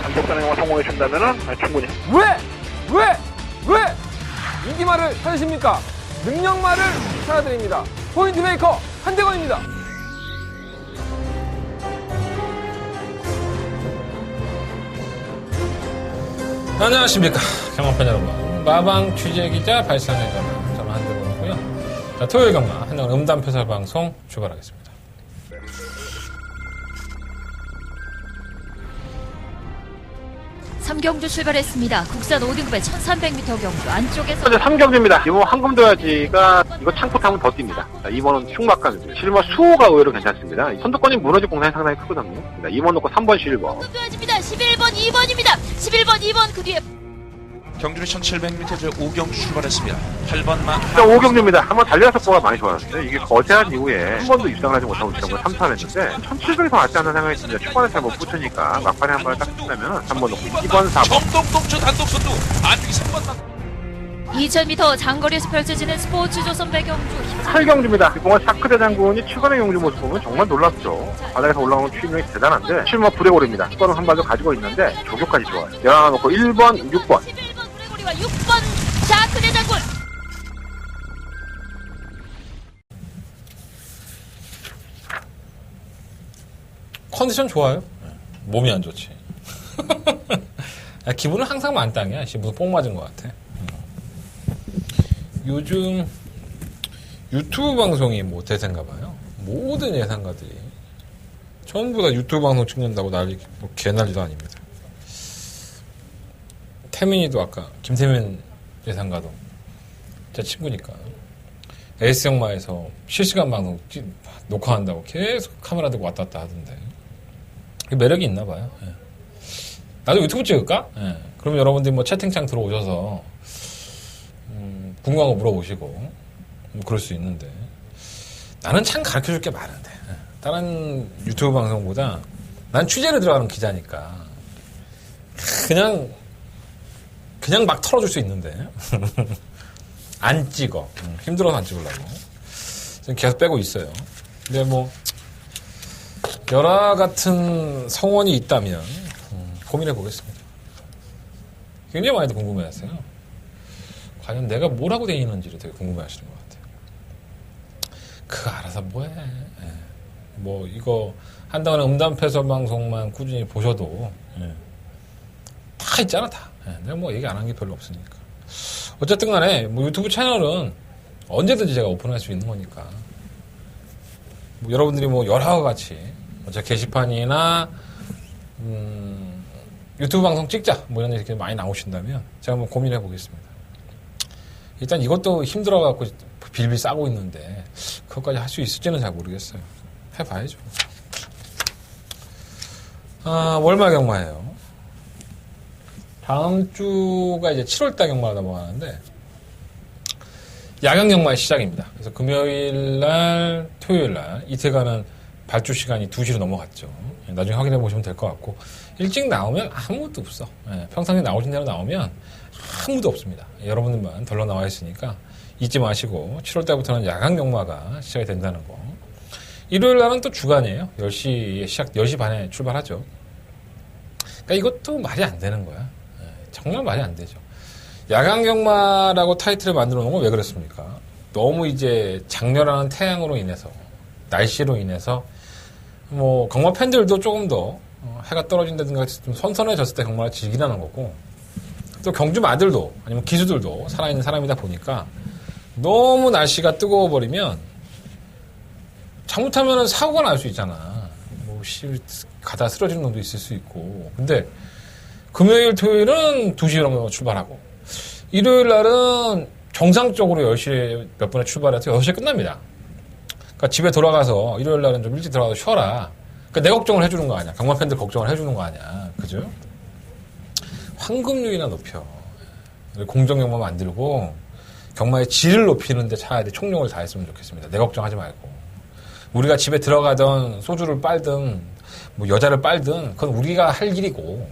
단독 단행만 성공해 준다면은 충분히. 왜 인기말을 찾으십니까? 능력말을 찾아드립니다. 포인트 메이커 한대건입니다. 안녕하십니까 경마팬 여러분, 마방 취재기자 발상의 경마 저는 한대건이고요. 자, 토요일 경마 한대건 음담패설 방송 출발하겠습니다. 삼경주 출발했습니다. 국산 5등급의 1300m 경주 안쪽에서 현재 3경주입니다. 이번 황금도야지가 이거 창고 타면 더 뜁니다. 2번은 흉막간주. 실버 수호가 의외로 괜찮습니다. 선두권이 무너질 공산이 상당히 크거든요. 2번 놓고 3번 실버. 황금도야지입니다. 11번 2번입니다. 11번 2번 그 뒤에 경주는 1700m 오경주 출발했습니다. 8번 마 5경주입니다. 한번 달려서 보가 많이 좋았는데 이게 거제한 이후에 한 번도 입상을 하지 못하고 지금 3타를 했는데 1700이 더 낫지 않나 생각이 듭니다. 초반에 잘 못 붙으니까 막판에 한 번을 딱 붙으면 3번 놓고 2번 4번. 정동동주 단독 선두 안쪽이 3번 마 2000m 장거리에서 펼쳐지는 스포츠 조선 배경주 8경주입니다. 이번에 사크대 장군이 최근의 경주 모습 보면 정말 놀랍죠. 바닥에서 올라오는 추임력이 대단한데 실버 브레고리입니다. 수건은 한 발도 가지고 있는데 조교까지 좋아요. 열하나 놓고 1번, 6번. 11번 브레고리와 6번 자크대 장군. 컨디션 좋아요. 몸이 안 좋지. 기분은 항상 만땅이야. 무슨 뽕 맞은 것 같아. 요즘 유튜브 방송이 뭐 대세인가 봐요. 모든 예상가들이 전부 다 유튜브 방송 찍는다고 난리, 뭐 개난리도 아닙니다. 태민이도 아까 김태민 예상가도 제 친구니까 에이스영마에서 실시간 방송 녹화한다고 계속 카메라 들고 왔다 갔다 하던데 매력이 있나 봐요. 예. 나도 유튜브 찍을까? 예. 그럼 여러분들이 뭐 채팅창 들어오셔서 궁금한 거 물어보시고 뭐 그럴 수 있는데 나는 참 가르쳐줄 게 많은데 예. 다른 유튜브 방송보다 난 취재를 들어가는 기자니까 그냥 막 털어줄 수 있는데 안 찍어. 힘들어서 안 찍으려고 지금 계속 빼고 있어요. 근데 뭐 열화 같은 성원이 있다면 고민해 보겠습니다. 굉장히 많이들 궁금해하세요. 과연 내가 뭘 하고 다니는지를 되게 궁금해하시는 것 같아요. 그거 알아서 뭐해. 예. 뭐 이거 한동안 음담패설 방송만 꾸준히 보셔도 예. 다 있잖아 다. 예. 내가 뭐 얘기 안 한 게 별로 없으니까. 어쨌든 간에 뭐 유튜브 채널은 언제든지 제가 오픈할 수 있는 거니까 뭐 여러분들이 뭐 열화와 같이 제 게시판이나 유튜브 방송 찍자 뭐 이런 얘기 많이 나오신다면 제가 한번 고민해 보겠습니다. 일단 이것도 힘들어갖고 빌빌 싸고 있는데 그것까지 할 수 있을지는 잘 모르겠어요. 해봐야죠. 월말 경마예요. 다음 주가 이제 7월달 경마가 넘어가는데 야경 경마의 시작입니다. 그래서 금요일날, 토요일날 이틀간은 발주 시간이 2시로 넘어갔죠. 나중에 확인해 보시면 될 것 같고 일찍 나오면 아무것도 없어. 평상시에 나오신 대로 나오면 아무도 없습니다. 여러분들만 덜러 나와 있으니까 잊지 마시고 7월달부터는 야간 경마가 시작이 된다는 거. 일요일 날은 또 주간이에요. 10시에 10시 반에 출발하죠. 그러니까 이것도 말이 안 되는 거야. 정말 말이 안 되죠. 야간 경마라고 타이틀을 만들어 놓은 건 왜 그랬습니까? 너무 이제 장렬한 태양으로 인해서 날씨로 인해서 뭐 경마 팬들도 조금 더 해가 떨어진다든가 좀 선선해졌을 때 경마를 즐기라는 거고 또 경주 마들도 아니면 기수들도 살아있는 사람이다 보니까 너무 날씨가 뜨거워버리면 잘못하면 사고가 날 수 있잖아. 뭐 가다 쓰러지는 놈도 있을 수 있고. 근데 금요일 토요일은 2시에 넘어 출발하고 일요일 날은 정상적으로 10시에 몇 분에 출발해서 6시에 끝납니다. 그러니까 집에 돌아가서 일요일 날은 좀 일찍 들어가서 쉬어라. 그러니까 내 걱정을 해주는 거 아니야. 경마 팬들 걱정을 해주는 거 아니야. 그죠? 황금률이나 높여. 공정경마 만들고 경마의 질을 높이는데 차라리 총력을 다했으면 좋겠습니다. 내 걱정하지 말고. 우리가 집에 들어가던 소주를 빨든 뭐 여자를 빨든 그건 우리가 할 일이고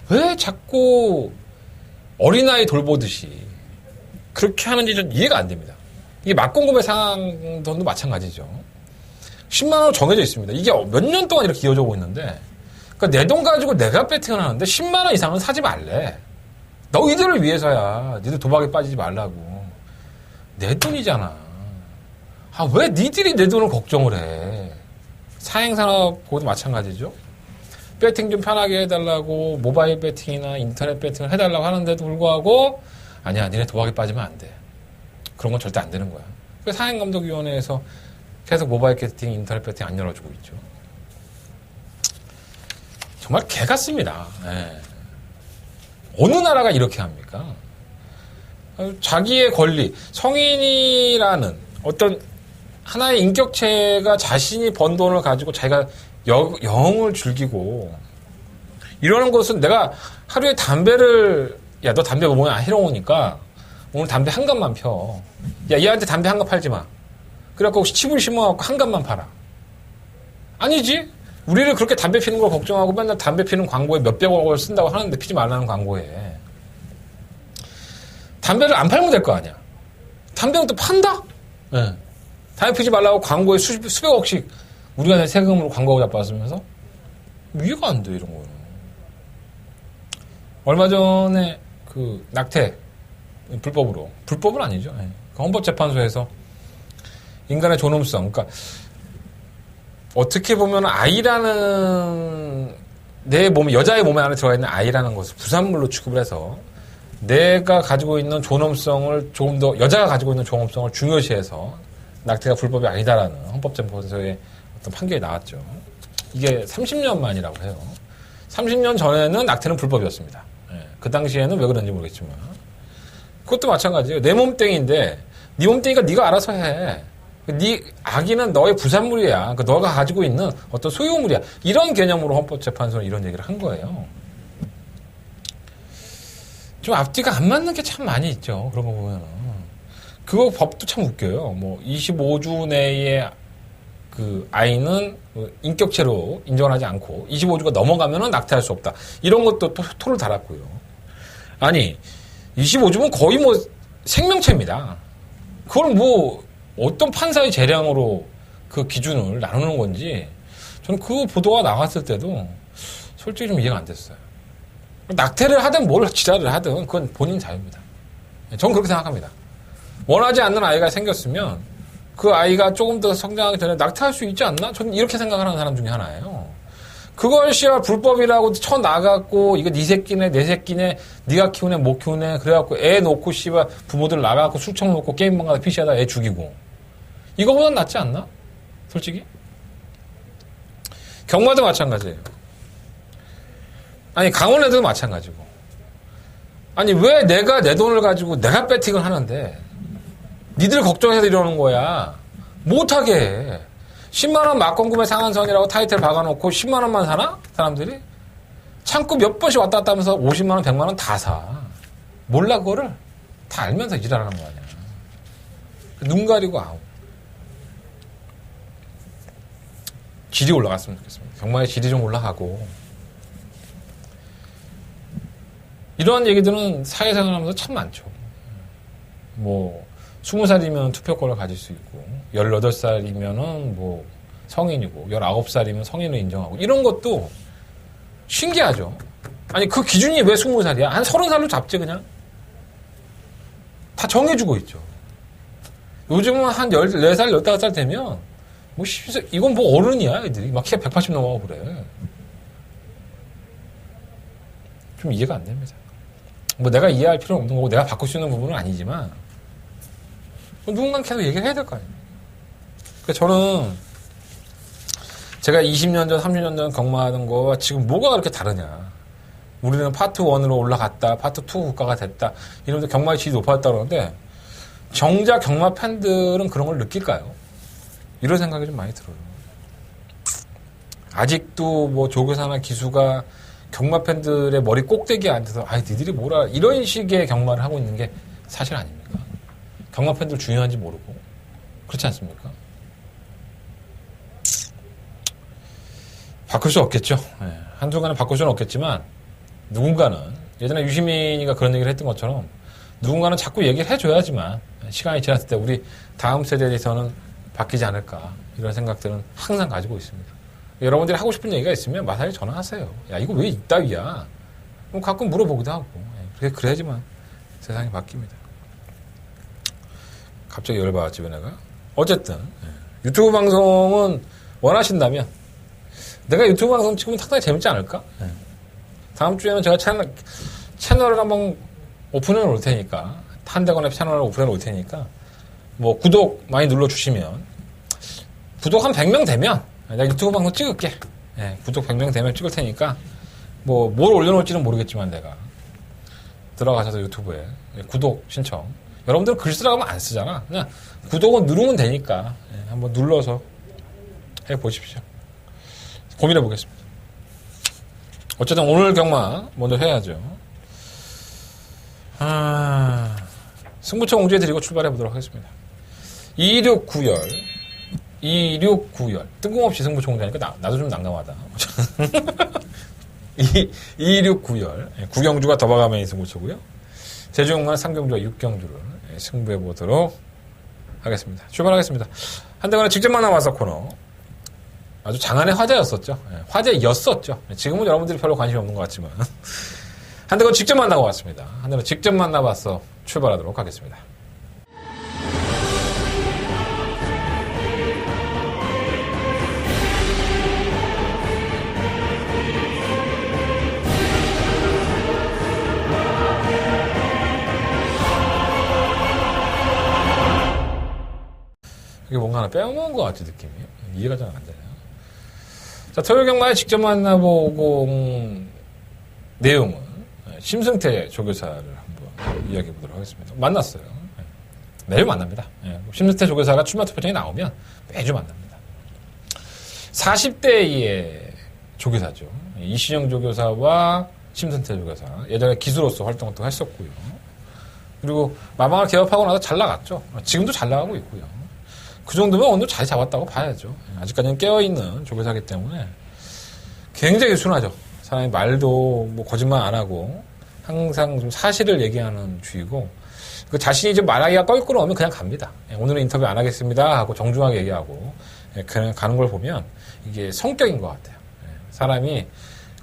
왜 자꾸 어린아이 돌보듯이 그렇게 하는지 좀 이해가 안 됩니다. 이게 막공금의 상황도 마찬가지죠. 10만 원 정해져 있습니다. 이게 몇 년 동안 이렇게 이어져 오고 있는데 그러니까 내 돈 가지고 내가 배팅을 하는데 10만 원 이상은 사지 말래. 너희들을 위해서야. 니들 도박에 빠지지 말라고. 내 돈이잖아. 아, 왜 니들이 내 돈을 걱정을 해. 사행산업보도 마찬가지죠. 배팅 좀 편하게 해달라고 모바일 배팅이나 인터넷 배팅을 해달라고 하는데도 불구하고 아니야, 니네 도박에 빠지면 안 돼. 그런 건 절대 안 되는 거야. 그래서 사행감독위원회에서 계속 모바일 배팅, 인터넷 배팅 안 열어주고 있죠. 정말 개 같습니다. 예. 어느 나라가 이렇게 합니까? 자기의 권리, 성인이라는 어떤 하나의 인격체가 자신이 번 돈을 가지고 자기가 영을 즐기고 이러는 것은 내가 하루에 담배를 야, 너 담배 먹으면 해로우니까 오늘 담배 한 갑만 펴. 야, 얘한테 담배 한 갑 팔지 마. 그래갖고 칩을 심어갖고 한 갑만 팔아. 아니지. 우리를 그렇게 담배 피는 걸 걱정하고 맨날 담배 피는 광고에 몇백억을 쓴다고 하는데 피지 말라는 광고에 담배를 안 팔면 될 거 아니야. 담배는 또 판다? 네. 담배 피지 말라고 광고에 수백억씩 우리가 세금으로 광고가 잡아쓰면서 이해가 안 돼, 이런 거는. 얼마 전에 그 낙태 불법으로, 불법은 아니죠. 네. 헌법재판소에서 인간의 존엄성, 그러니까 어떻게 보면 아이라는 내 몸, 여자의 몸 안에 들어가 있는 아이라는 것을 부산물로 취급을 해서 내가 가지고 있는 존엄성을 조금 더, 여자가 가지고 있는 존엄성을 중요시해서 낙태가 불법이 아니다라는 헌법재판소의 어떤 판결이 나왔죠. 이게 30년 만이라고 해요. 30년 전에는 낙태는 불법이었습니다. 예, 그 당시에는 왜 그런지 모르겠지만. 그것도 마찬가지예요. 내 몸땡인데 네 몸땡이가 네가 알아서 해. 네 아기는 너의 부산물이야. 그 너가 가지고 있는 어떤 소유물이야. 이런 개념으로 헌법재판소는 이런 얘기를 한 거예요. 좀 앞뒤가 안 맞는 게 참 많이 있죠. 그런 거 보면은. 그거 법도 참 웃겨요. 뭐 25주 내에 그 아이는 인격체로 인정하지 않고 25주가 넘어가면은 낙태할 수 없다. 이런 것도 토를 달았고요. 아니 25주면 거의 뭐 생명체입니다. 그걸 뭐 어떤 판사의 재량으로 그 기준을 나누는 건지 저는 그 보도가 나왔을 때도 솔직히 좀 이해가 안 됐어요. 낙태를 하든 뭘 지랄을 하든 그건 본인 자유입니다. 저는 그렇게 생각합니다. 원하지 않는 아이가 생겼으면 그 아이가 조금 더 성장하기 전에 낙태할 수 있지 않나? 저는 이렇게 생각하는 사람 중에 하나예요. 그걸 씨발 불법이라고 쳐나갔고 이거 네 새끼네 내 새끼네 네가 키우네 못 키우네 그래갖고 애 놓고 씨발 부모들 나가갖고 술청 놓고 게임방 가서 PC하다 애 죽이고 이거보단 낫지 않나? 솔직히 경마도 마찬가지예요. 아니 강원 애들도 마찬가지고 아니 왜 내가 내 돈을 가지고 내가 배팅을 하는데 니들 걱정해서 이러는 거야. 못하게 해. 10만원 막공구매 상한선이라고 타이틀 박아놓고 10만원만 사나? 사람들이? 창고 몇 번씩 왔다 갔다 하면서 50만원, 100만원 다 사. 몰라, 그거를? 다 알면서 일하라는 거 아니야. 눈 가리고 아우. 질이 올라갔으면 좋겠습니다. 경마의 질이 좀 올라가고. 이러한 얘기들은 사회생활 하면서 참 많죠. 뭐, 20살이면 투표권을 가질 수 있고 18살이면은 뭐 성인이고 19살이면 성인을 인정하고 이런 것도 신기하죠. 아니 그 기준이 왜 20살이야? 한 30살로 잡지 그냥. 다 정해주고 있죠. 요즘은 한 14살, 15살 되면 뭐 이건 뭐 어른이야 애들이. 막 키가 180 넘어가고 그래. 좀 이해가 안 됩니다. 뭐 내가 이해할 필요는 없는 거고 내가 바꿀 수 있는 부분은 아니지만 누군가 계속 얘기를 해야 될 거 아니에요. 그러니까 저는 제가 20년 전, 30년 전 경마하던 거와 지금 뭐가 그렇게 다르냐. 우리는 파트 1으로 올라갔다, 파트 2 국가가 됐다. 이러면서 경마의 질이 높아졌다 그러는데 정작 경마 팬들은 그런 걸 느낄까요? 이런 생각이 좀 많이 들어요. 아직도 뭐 조교사나 기수가 경마 팬들의 머리 꼭대기에 앉아서 아이 니들이 뭐라 이런 식의 경마를 하고 있는 게 사실 아닙니까? 경마 팬들 중요한지 모르고 그렇지 않습니까? 바꿀 수 없겠죠. 네. 한순간에 바꿀 수는 없겠지만 누군가는 예전에 유시민이가 그런 얘기를 했던 것처럼 누군가는 자꾸 얘기를 해줘야지만 시간이 지났을 때 우리 다음 세대에서는 바뀌지 않을까 이런 생각들은 항상 가지고 있습니다. 여러분들이 하고 싶은 얘기가 있으면 마사에 전화하세요. 야, 이거 왜 이따위야? 그럼 가끔 물어보기도 하고. 그래야지만 세상이 바뀝니다. 갑자기 열받았지, 왜 내가? 어쨌든, 유튜브 방송은 원하신다면, 내가 유튜브 방송 찍으면 상당히 재밌지 않을까? 다음 주에는 제가 채널을 한번 오픈해 놓을 테니까, 한대건의 채널을 오픈해 놓을 테니까, 뭐, 구독 많이 눌러주시면, 구독 한 100명 되면, 내가 유튜브 방송 찍을게. 구독 100명 되면 찍을 테니까, 뭐, 뭘 올려놓을지는 모르겠지만 내가. 들어가셔서 유튜브에 구독 신청. 여러분들은 글 쓰라고 하면 안 쓰잖아. 그냥 구독은 누르면 되니까 한번 눌러서 해보십시오. 고민해 보겠습니다. 어쨌든 오늘 경마 먼저 해야죠. 승부처 공지해 드리고 출발해 보도록 하겠습니다. 269열. 뜬금없이 승부처 공지하니까 나도 좀 난감하다. 269열. 9경주가 더 봐가면 승부처고요. 제주용만 3경주와 6경주를 승부해 보도록 하겠습니다. 출발하겠습니다. 한대건의 직접 만나봐서 코너. 아주 장안의 화제였었죠. 화제였었죠. 지금은 여러분들이 별로 관심이 없는 것 같지만. 한대건 직접 만나고 왔습니다. 한대건 직접 만나봐서 출발하도록 하겠습니다. 이게 뭔가 하나 빼먹은 것 같지, 느낌이. 이해가 잘 안 되네요. 자, 토요일 경마에 직접 만나보고 내용은 심승태 조교사를 한번 이야기해 보도록 하겠습니다. 만났어요. 매일 만납니다. 심승태 조교사가 출마 투표장에 나오면 매주 만납니다. 40대의 조교사죠. 이신영 조교사와 심승태 조교사. 예전에 기수로서 활동도 했었고요. 그리고 마방을 개업하고 나서 잘 나갔죠. 지금도 잘 나가고 있고요. 그 정도면 오늘 잘 잡았다고 봐야죠. 아직까지는 깨어있는 조교사기 때문에 굉장히 순하죠. 사람이 말도 뭐 거짓말 안 하고 항상 좀 사실을 얘기하는 주의고 그 자신이 좀 말하기가 껄끄러우면 그냥 갑니다. 오늘은 인터뷰 안 하겠습니다 하고 정중하게 얘기하고 그냥 가는 걸 보면 이게 성격인 것 같아요. 사람이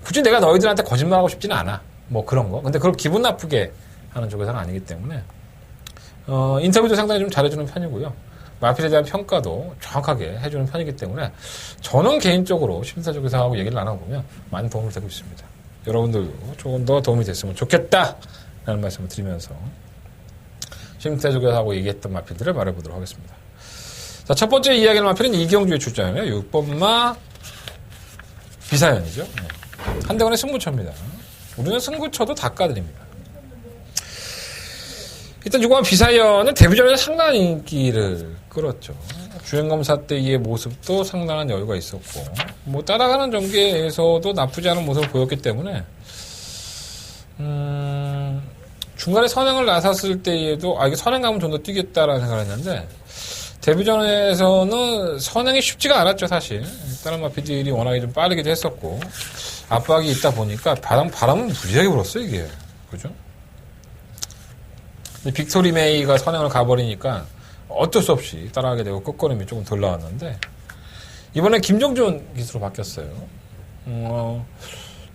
굳이 내가 너희들한테 거짓말하고 싶지는 않아. 뭐 그런 거. 근데 그걸 기분 나쁘게 하는 조교사는 아니기 때문에 인터뷰도 상당히 좀 잘해주는 편이고요. 마필에 대한 평가도 정확하게 해주는 편이기 때문에 저는 개인적으로 심사 조교사하고 얘기를 나눠보면 많은 도움이 되고 있습니다. 여러분들도 조금 더 도움이 됐으면 좋겠다라는 말씀을 드리면서 심사 조교사하고 얘기했던 마필들을 말해보도록 하겠습니다. 자, 첫 번째 이야기할 마필은 이경주의 출전이에요. 6번마 비사연이죠. 한대건의 승부처입니다. 우리는 승부처도 닦아드립니다. 일단 6번 비사연은 데뷔전에 상당한 인기를 끌었죠. 주행검사 때의 모습도 상당한 여유가 있었고 뭐 따라가는 전개에서도 나쁘지 않은 모습을 보였기 때문에 중간에 선행을 나섰을 때에도 이게 선행 가면 좀 더 뛰겠다라는 생각을 했는데 데뷔전에서는 선행이 쉽지가 않았죠. 사실 다른 마피들이 워낙에 좀 빠르기도 했었고 압박이 있다 보니까 바람은 무지하게 불었어요. 이게 그죠? 빅토리 메이가 선행을 가버리니까 어쩔 수 없이 따라가게 되고 끝걸음이 조금 덜 나왔는데 이번에 김정준 기수로 바뀌었어요.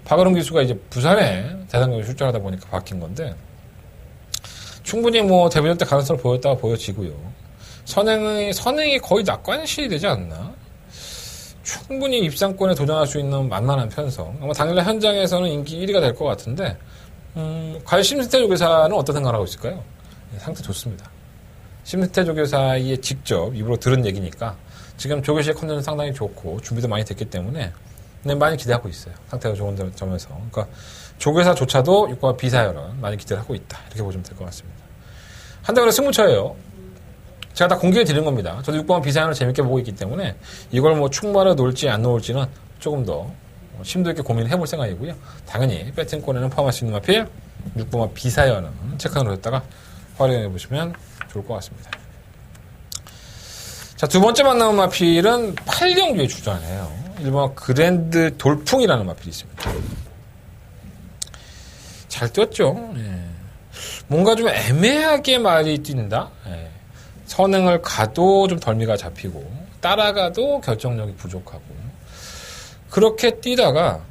박은홍 기수가 이제 부산에 대상경기 출전하다 보니까 바뀐 건데 충분히 뭐 데뷔전 때 가능성을 보였다가 보여지고요. 선행이 거의 낙관시 되지 않나? 충분히 입상권에 도전할 수 있는 만만한 편성. 아마 당일날 현장에서는 인기 1위가 될 것 같은데 과연 심승태 조교사는 어떤 생각을 하고 있을까요? 상태 좋습니다. 심승태 조교사의 직접 입으로 들은 얘기니까 지금 조교시의 컨디션은 상당히 좋고 준비도 많이 됐기 때문에 많이 기대하고 있어요. 상태가 좋은 점에서. 그러니까 조교사조차도 6번 비사열은 많이 기대를 하고 있다. 이렇게 보시면 될 것 같습니다. 한대건의 승부처예요. 제가 다 공개해 드리는 겁니다. 저도 6번 비사열을 재밌게 보고 있기 때문에 이걸 뭐 충분히 놓을지 안 놓을지는 조금 더 심도 있게 고민을 해볼 생각이고요. 당연히 배팅권에는 포함할 수 있는 마필 6번 비사열은 체크한으로 했다가 활용해 보시면 좋을 것 같습니다. 자, 두 번째 만나는 마필은 8경주에 출전해요. 1번 그랜드 돌풍이라는 마필이 있습니다. 잘 뛰었죠. 뭔가 좀 애매하게 말이 뛴다. 선행을 가도 좀 덜미가 잡히고 따라가도 결정력이 부족하고 그렇게 뛰다가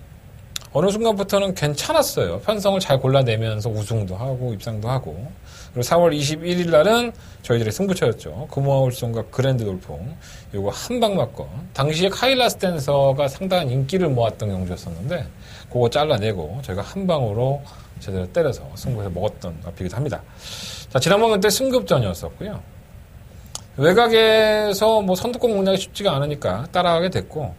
어느 순간부터는 괜찮았어요. 편성을 잘 골라내면서 우승도 하고 입상도 하고. 그리고 4월 21일 날은 저희들의 승부처였죠. 금화울송과 그랜드 돌풍. 요거 한방 맞건. 당시에 카일라 스탠서가 상당한 인기를 모았던 경주였었는데 그거 잘라내고 저희가 한 방으로 제대로 때려서 승부해서 먹었던 앞이기도 합니다. 자, 지난번 그때 승급전이었었고요. 외곽에서 뭐 선두권 공략이 쉽지가 않으니까 따라가게 됐고,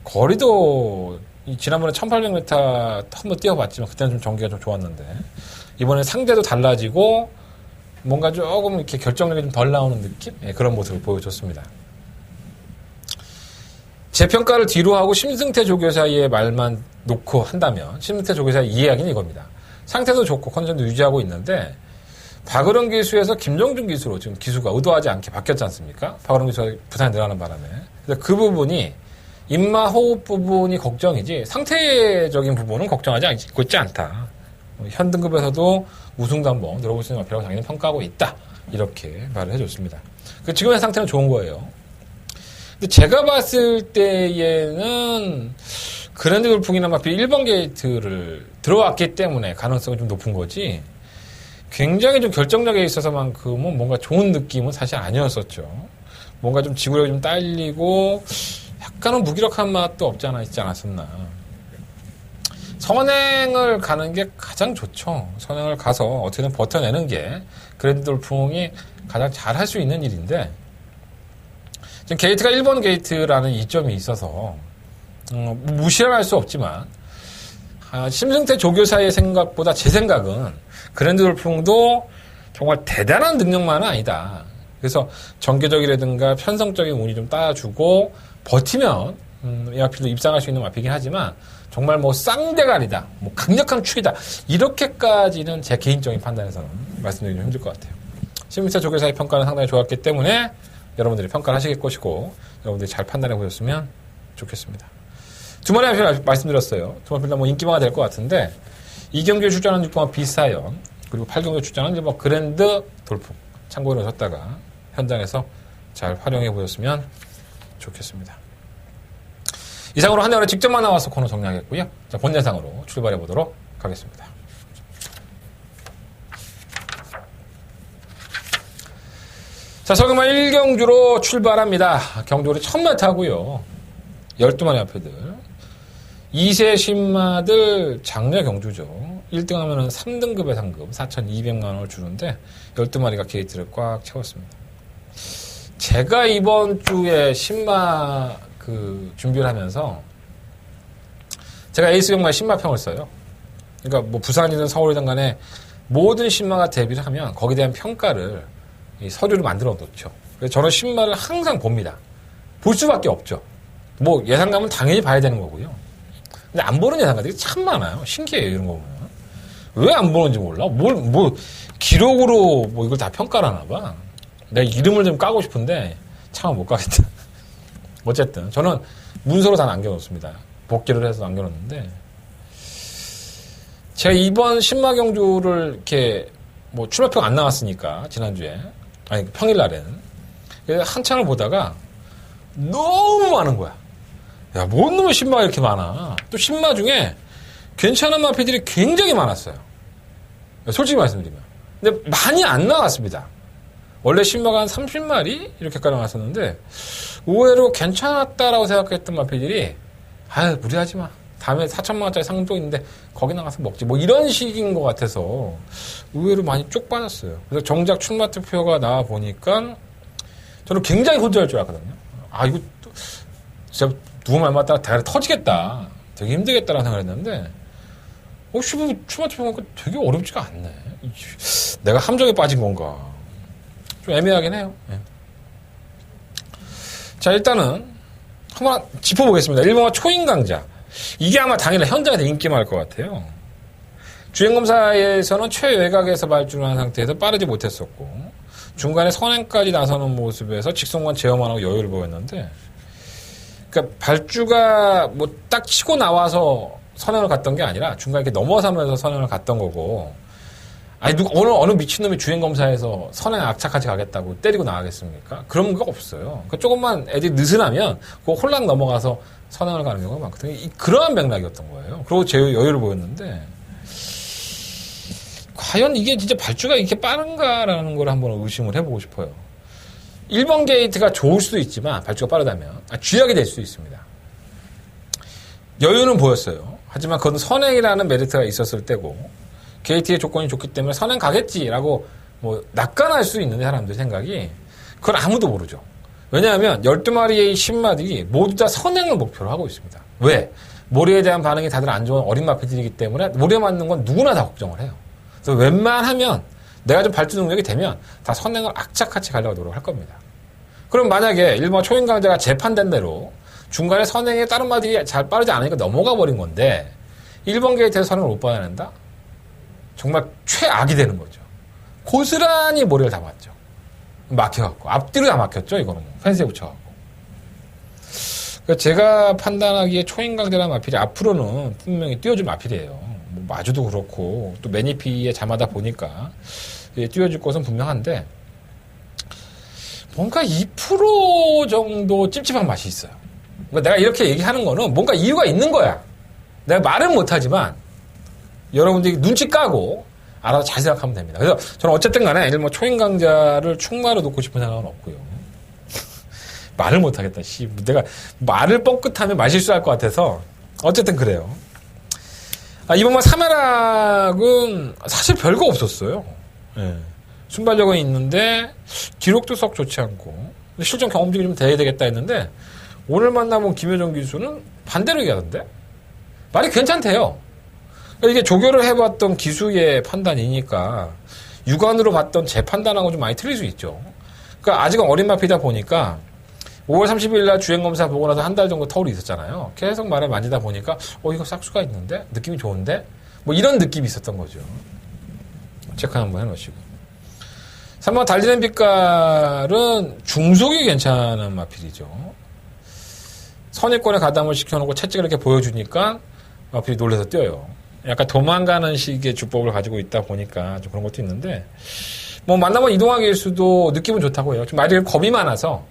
거리도 지난번에 1800m 한번 뛰어봤지만 그때는 좀 전기가 좀 좋았는데, 이번에 상대도 달라지고 뭔가 조금 이렇게 결정력이 좀 덜 나오는 느낌? 네, 그런 모습을 보여줬습니다. 제 평가를 뒤로 하고 심승태 조교사의 말만 놓고 한다면 심승태 조교사의 이야기는 이겁니다. 상태도 좋고 컨디션도 유지하고 있는데 박으론 기수에서 김정준 기수로 지금 기수가 의도하지 않게 바뀌었지 않습니까? 박으론 기수가 부산에 늘어나는 바람에. 그래서 그 부분이 인마 호흡 부분이 걱정이지 상태적인 부분은 걱정하지 않고 있지 않다. 현 등급에서도 우승도 한번 들어볼 수 있는 마피라고 당연히 평가하고 있다. 이렇게 말을 해줬습니다. 지금의 상태는 좋은 거예요. 근데 제가 봤을 때에는 그랜드 돌풍이나 마피 1번 게이트를 들어왔기 때문에 가능성이 좀 높은 거지, 굉장히 좀 결정력에 있어서만큼은 뭔가 좋은 느낌은 사실 아니었었죠. 뭔가 좀 지구력이 좀 딸리고 약간은 무기력한 맛도 없지 않아 있지 않았었나. 선행을 가는 게 가장 좋죠. 선행을 가서 어떻게든 버텨내는 게 그랜드 돌풍이 가장 잘 할 수 있는 일인데, 지금 게이트가 1번 게이트라는 이점이 있어서 무시할 수 없지만, 심승태 조교사의 생각보다 제 생각은 그랜드 돌풍도 정말 대단한 능력만은 아니다. 그래서 정교적이라든가 편성적인 운이 좀 따라주고 버티면 이 마필도 입상할 수 있는 마필이긴 하지만, 정말 뭐 쌍대가리다, 뭐 강력한 축이다, 이렇게까지는 제 개인적인 판단에서는 말씀드리기 좀 힘들 것 같아요. 심승태 조교사의 평가는 상당히 좋았기 때문에 여러분들이 평가를 하시길 것이고, 여러분들이 잘 판단해 보셨으면 좋겠습니다. 두마리 마필 말씀드렸어요. 두마리 마필 뭐 인기마가 될 것 같은데, 2경기에 출전한 6번과 비사연, 그리고 8경기에 출전한 1번 그랜드 돌풍 참고로 섰다가 현장에서 잘 활용해 보셨으면 좋겠습니다. 이상으로 한 대 안에 직접만 나와서 코너 정리하겠고요. 자, 본예상으로 출발해 보도록 하겠습니다. 자, 서금화 1경주로 출발합니다. 경주를 1000m 하고요. 12마리 앞에들. 2세 신마들 장려 경주죠. 1등 하면은 3등급의 상금 4,200만원을 주는데 12마리가 게이트를 꽉 채웠습니다. 제가 이번 주에 신마 준비를 하면서 제가 에이스 경마에 신마평을 써요. 그러니까 뭐 부산이든 서울이든 간에 모든 신마가 데뷔를 하면 거기에 대한 평가를 이 서류를 만들어 놓죠. 그래서 저는 신마를 항상 봅니다. 볼 수밖에 없죠. 뭐 예상감은 당연히 봐야 되는 거고요. 근데 안 보는 예상가들이 참 많아요. 신기해요, 이런 거 보면. 왜 안 보는지 몰라. 기록으로 뭐 이걸 다 평가를 하나 봐. 내가 이름을 좀 까고 싶은데 참 못 가겠다. 어쨌든 저는 문서로 다 남겨놓습니다. 복기를 해서 남겨놓는데, 제가 이번 신마 경주를 이렇게 뭐 출마표가 안 나왔으니까 지난주에, 아니 평일날엔 한창을 보다가 너무 많은 거야. 야, 뭔 놈의 신마가 이렇게 많아. 또 신마 중에 괜찮은 마피들이 굉장히 많았어요. 솔직히 말씀드리면. 근데 많이 안 나왔습니다. 원래 신마가 한 30마리 이렇게까지 나왔었는데 의외로 괜찮았다라고 생각했던 마피들이, 아유 무리하지 마, 다음에 4,000만원짜리 상도 있는데 거기 나가서 먹지, 뭐 이런 식인 것 같아서 의외로 많이 쪽 빠졌어요. 그래서 정작 출마 투표가 나와 보니까 저는 굉장히 혼자할 줄 알았거든요. 아, 이거 진짜 누구 말 맞다가 대가리 터지겠다, 되게 힘들겠다라는 생각을 했는데, 출마 투표 보니까 되게 어렵지가 않네. 내가 함정에 빠진 건가, 좀 애매하긴 해요. 네. 자, 일단은 한번 짚어보겠습니다. 1번화 초인강자. 이게 아마 당일날 현장에서 인기 많을 것 같아요. 주행검사에서는 최외곽에서 발주를 한 상태에서 빠르지 못했었고, 중간에 선행까지 나서는 모습에서 직선관 제어만 하고 여유를 보였는데, 그러니까 발주가 뭐 딱 치고 나와서 선행을 갔던 게 아니라 중간에 이렇게 넘어서면서 선행을 갔던 거고, 아니, 어느 미친놈이 주행검사에서 선행 악착같이 가겠다고 때리고 나가겠습니까? 그런 거 없어요. 조금만 애들이 느슨하면, 그거 홀랑 넘어가서 선행을 가는 경우가 많거든요. 그러한 맥락이었던 거예요. 그리고 제 여유를 보였는데 과연 이게 진짜 발주가 이렇게 빠른가라는 걸 한번 의심을 해보고 싶어요. 1번 게이트가 좋을 수도 있지만 발주가 빠르다면 쥐약이 될 수도 있습니다. 여유는 보였어요. 하지만 그건 선행이라는 메리트가 있었을 때고 게이트의 조건이 좋기 때문에 선행 가겠지라고 뭐 낙관할 수 있는 사람들 생각이 그걸 아무도 모르죠. 왜냐하면 12마리의 신마들이 모두 다 선행을 목표로 하고 있습니다. 왜? 모리에 대한 반응이 다들 안 좋은 어린 마피들이기 때문에 모리에 맞는 건 누구나 다 걱정을 해요. 그래서 웬만하면 내가 좀 발주 능력이 되면 다 선행을 악착같이 가려고 노력할 겁니다. 그럼 만약에 일본 초임 강자가 재판된 대로 중간에 선행에 다른 마들이 잘 빠르지 않으니까 넘어가 버린 건데 1번 게이트에서 선행을 못 받아낸다? 정말 최악이 되는 거죠. 고스란히 모리를 다 맞죠. 막혀갖고 앞뒤로 다 막혔죠. 이거는 펜스에 붙여갖고. 그러니까 제가 판단하기에 초임 강자라는 마필이 앞으로는 분명히 뛰어줄 마필이에요. 뭐 마주도 그렇고 또 매니피에 자마다 보니까 뛰어줄 것은 분명한데 뭔가 2% 정도 찝찝한 맛이 있어요. 그러니까 내가 이렇게 얘기하는 거는 뭔가 이유가 있는 거야. 내가 말은 못하지만 여러분들이 눈치 까고 알아서 잘 생각하면 됩니다. 그래서 저는 어쨌든 간에 일본 초임 강자를 충마로 놓고 싶은 생각은 없고요. 말을 못하겠다. 내가 말을 뻥끗하면 말실수할 것 같아서 어쨌든 그래요. 이번만 3회락은 사실 별거 없었어요. 예. 순발력은 있는데 기록도 썩 좋지 않고 실전 경험직이 좀 돼야 되겠다 했는데 오늘 만나본 김효정 기수는 반대로 얘기하던데 말이 괜찮대요. 이게 조교를 해봤던 기수의 판단이니까 육안으로 봤던 제 판단하고 좀 많이 틀릴 수 있죠. 그러니까 아직은 어린 마피다 보니까 5월 30일 날 주행검사 보고 나서 한 달 정도 터울이 있었잖아요. 계속 말을 만지다 보니까 이거 싹수가 있는데? 느낌이 좋은데? 뭐 이런 느낌이 있었던 거죠. 체크 한번 해놓으시고 3번 달리는 빛깔은 중속이 괜찮은 마필이죠. 선입권에 가담을 시켜놓고 채찍을 이렇게 보여주니까 마필이 놀라서 뛰어요. 약간 도망가는 식의 주법을 가지고 있다 보니까 좀 그런 것도 있는데 뭐 만나면 이동하기 일수도 느낌은 좋다고 해요. 좀 말이 겁이 많아서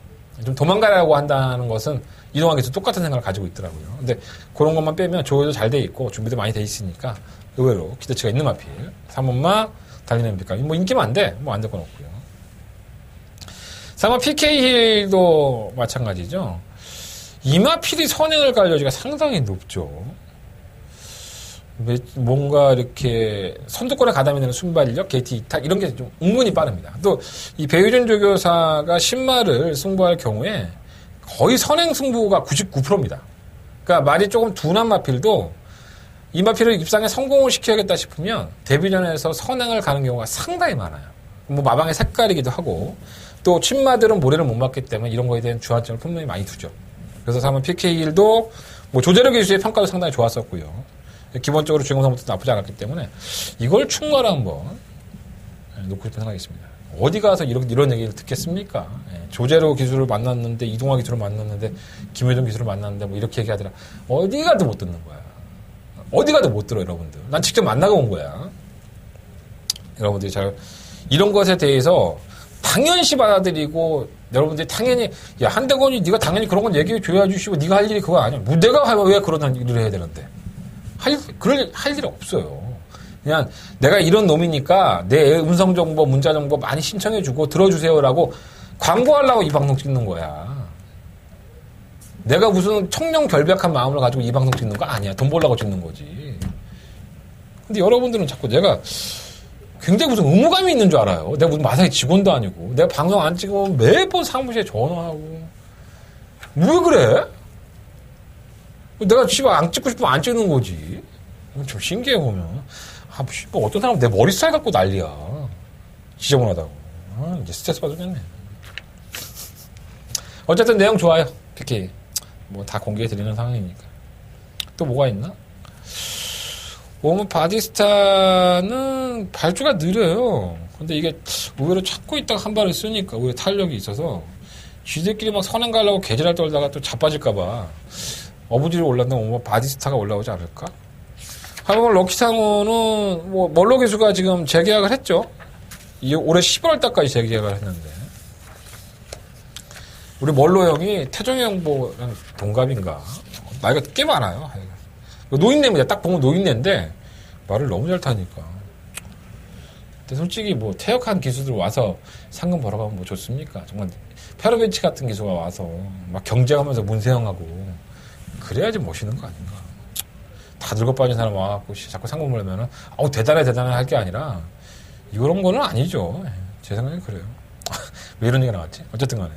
좀 도망가려고 한다는 것은 이동하기 일수 똑같은 생각을 가지고 있더라고요. 근데 그런 것만 빼면 조회도 잘 돼 있고 준비도 많이 돼 있으니까 의외로 기대치가 있는 마필 3번마 달리는 빛깔 뭐 인기 많은데 뭐 안 될 건 없고요. 3번 PK힐도 마찬가지죠. 이 마필이 선행을 갈 여지가 상당히 높죠. 뭔가 이렇게 선두권에 가담이 되는 순발력, 게이트 이탈 이런 게 좀 은근히 빠릅니다. 또 이 배유준 조교사가 신마를 승부할 경우에 거의 선행 승부가 99%입니다. 그러니까 말이 조금 둔한 마필도 이 마필을 입상에 성공을 시켜야겠다 싶으면 데뷔전에서 선행을 가는 경우가 상당히 많아요. 뭐 마방의 색깔이기도 하고 또 친마들은 모래를 못 맞기 때문에 이런 거에 대한 주안점을 분명히 많이 두죠. 그래서 3번 PK1도 뭐 조재력 기수의 평가도 상당히 좋았었고요. 기본적으로 주인공상부터 나쁘지 않았기 때문에 이걸 충마로 한번 놓고 싶은 생각이 있습니다. 어디 가서 이런 얘기를 듣겠습니까? 조재로 기술을 만났는데 이동화 기술을 만났는데 김효정 기술을 만났는데 뭐 이렇게 얘기하더라. 어디 가도 못 듣는 거야. 어디 가도 못 들어 여러분들. 난 직접 만나고 온 거야. 여러분들이 잘 이런 것에 대해서 당연시 받아들이고 여러분들이 당연히 야 한대건이 네가 당연히 그런 건 얘기해 줘야지 네가 할 일이 그거 아니야. 내가 왜 그런 일을 해야 되는데. 할 일이 없어요. 그냥 내가 이런 놈이니까 내 음성정보, 문자정보 많이 신청해주고 들어주세요라고 광고하려고 이 방송 찍는 거야. 내가 무슨 청렴결백한 마음을 가지고 이 방송 찍는 거 아니야. 돈 벌려고 찍는 거지. 근데 여러분들은 자꾸 내가 굉장히 무슨 의무감이 있는 줄 알아요. 내가 무슨 마사지 직원도 아니고. 내가 방송 안 찍으면 매번 사무실에 전화하고. 왜 그래? 내가 씨발 안 찍고 싶으면 안 찍는 거지. 좀 신기해 보면. 뭐 어떤 사람은 내 머리 스타일 갖고 난리야. 지저분하다고. 이제 스트레스 받으겠네. 어쨌든 내용 좋아요. PK. 뭐 다 공개해 드리는 상황이니까. 또 뭐가 있나? 오무 바디스타는 발주가 느려요. 근데 이게 의외로 찾고 있다가 한 발을 쓰니까 오히려 탄력이 있어서 쥐들끼리 막 선행 가려고 개지랄 떨다가 또 자빠질까봐 어부지로 올랐는데 오무 바디스타가 올라오지 않을까? 하여간 럭키상호는 뭐 멀로 기수가 지금 재계약을 했죠. 올해 11월 달까지 재계약을 했는데 우리 멀로 형이 태종이 형보랑 동갑인가 나이가 꽤 많아요. 노인네입니다. 딱 보면 노인네인데 말을 너무 잘 타니까. 근데 솔직히 뭐 퇴역한 기수들 와서 상금 벌어가면 뭐 좋습니까? 정말 페로비치 같은 기수가 와서 막 경쟁하면서 문세영하고 그래야지 멋있는 거 아닌가. 다 늙어 빠진 사람 와갖고 자꾸 상금 벌면은 대단해 할 게 아니라 이런 거는 아니죠. 제 생각엔 그래요. 왜 이런 얘기가 나왔지? 어쨌든 간에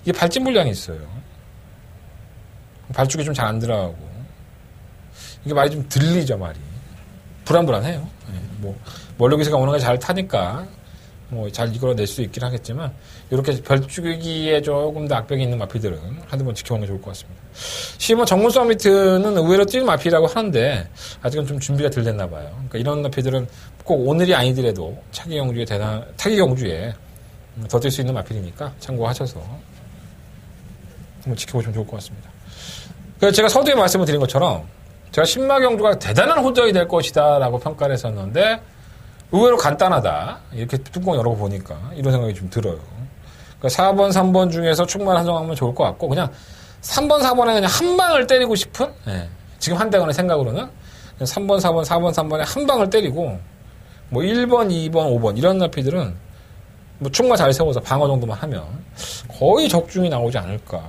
이게 발진 불량이 있어요. 발죽이 좀 잘 안 들어가고 이게 말이 좀 들리죠, 말이. 불안해요. 뭐 원료기세가 워낙에 잘 타니까 뭐 잘 이끌어낼 수 있긴 하겠지만 이렇게 발주기에 조금 더 악벽이 있는 마피들은 한두 번 지켜보는 게 좋을 것 같습니다. 시뭐 정문 서미트는 의외로 뛰는 마피라고 하는데 아직은 좀 준비가 덜 됐나 봐요. 그러니까 이런 마피들은 꼭 오늘이 아니더라도 타기 경주에 더 뛸 수 있는 마필이니까 참고하셔서 한번 지켜보시면 좋을 것 같습니다. 그래서 제가 서두에 말씀을 드린 것처럼 제가 신마 경주가 대단한 호전이 될 것이다 라고 평가를 했었는데 의외로 간단하다. 이렇게 뚜껑 열어보니까 이런 생각이 좀 들어요. 그러니까 4번, 3번 중에서 충만 한정하면 좋을 것 같고 그냥 3번, 4번에 그냥 한 방을 때리고 싶은 지금 한대건의 생각으로는 3번, 4번, 4번, 3번에 한 방을 때리고 뭐 1번, 2번, 5번 이런 나피들은 뭐 충만 잘 세워서 방어 정도만 하면 거의 적중이 나오지 않을까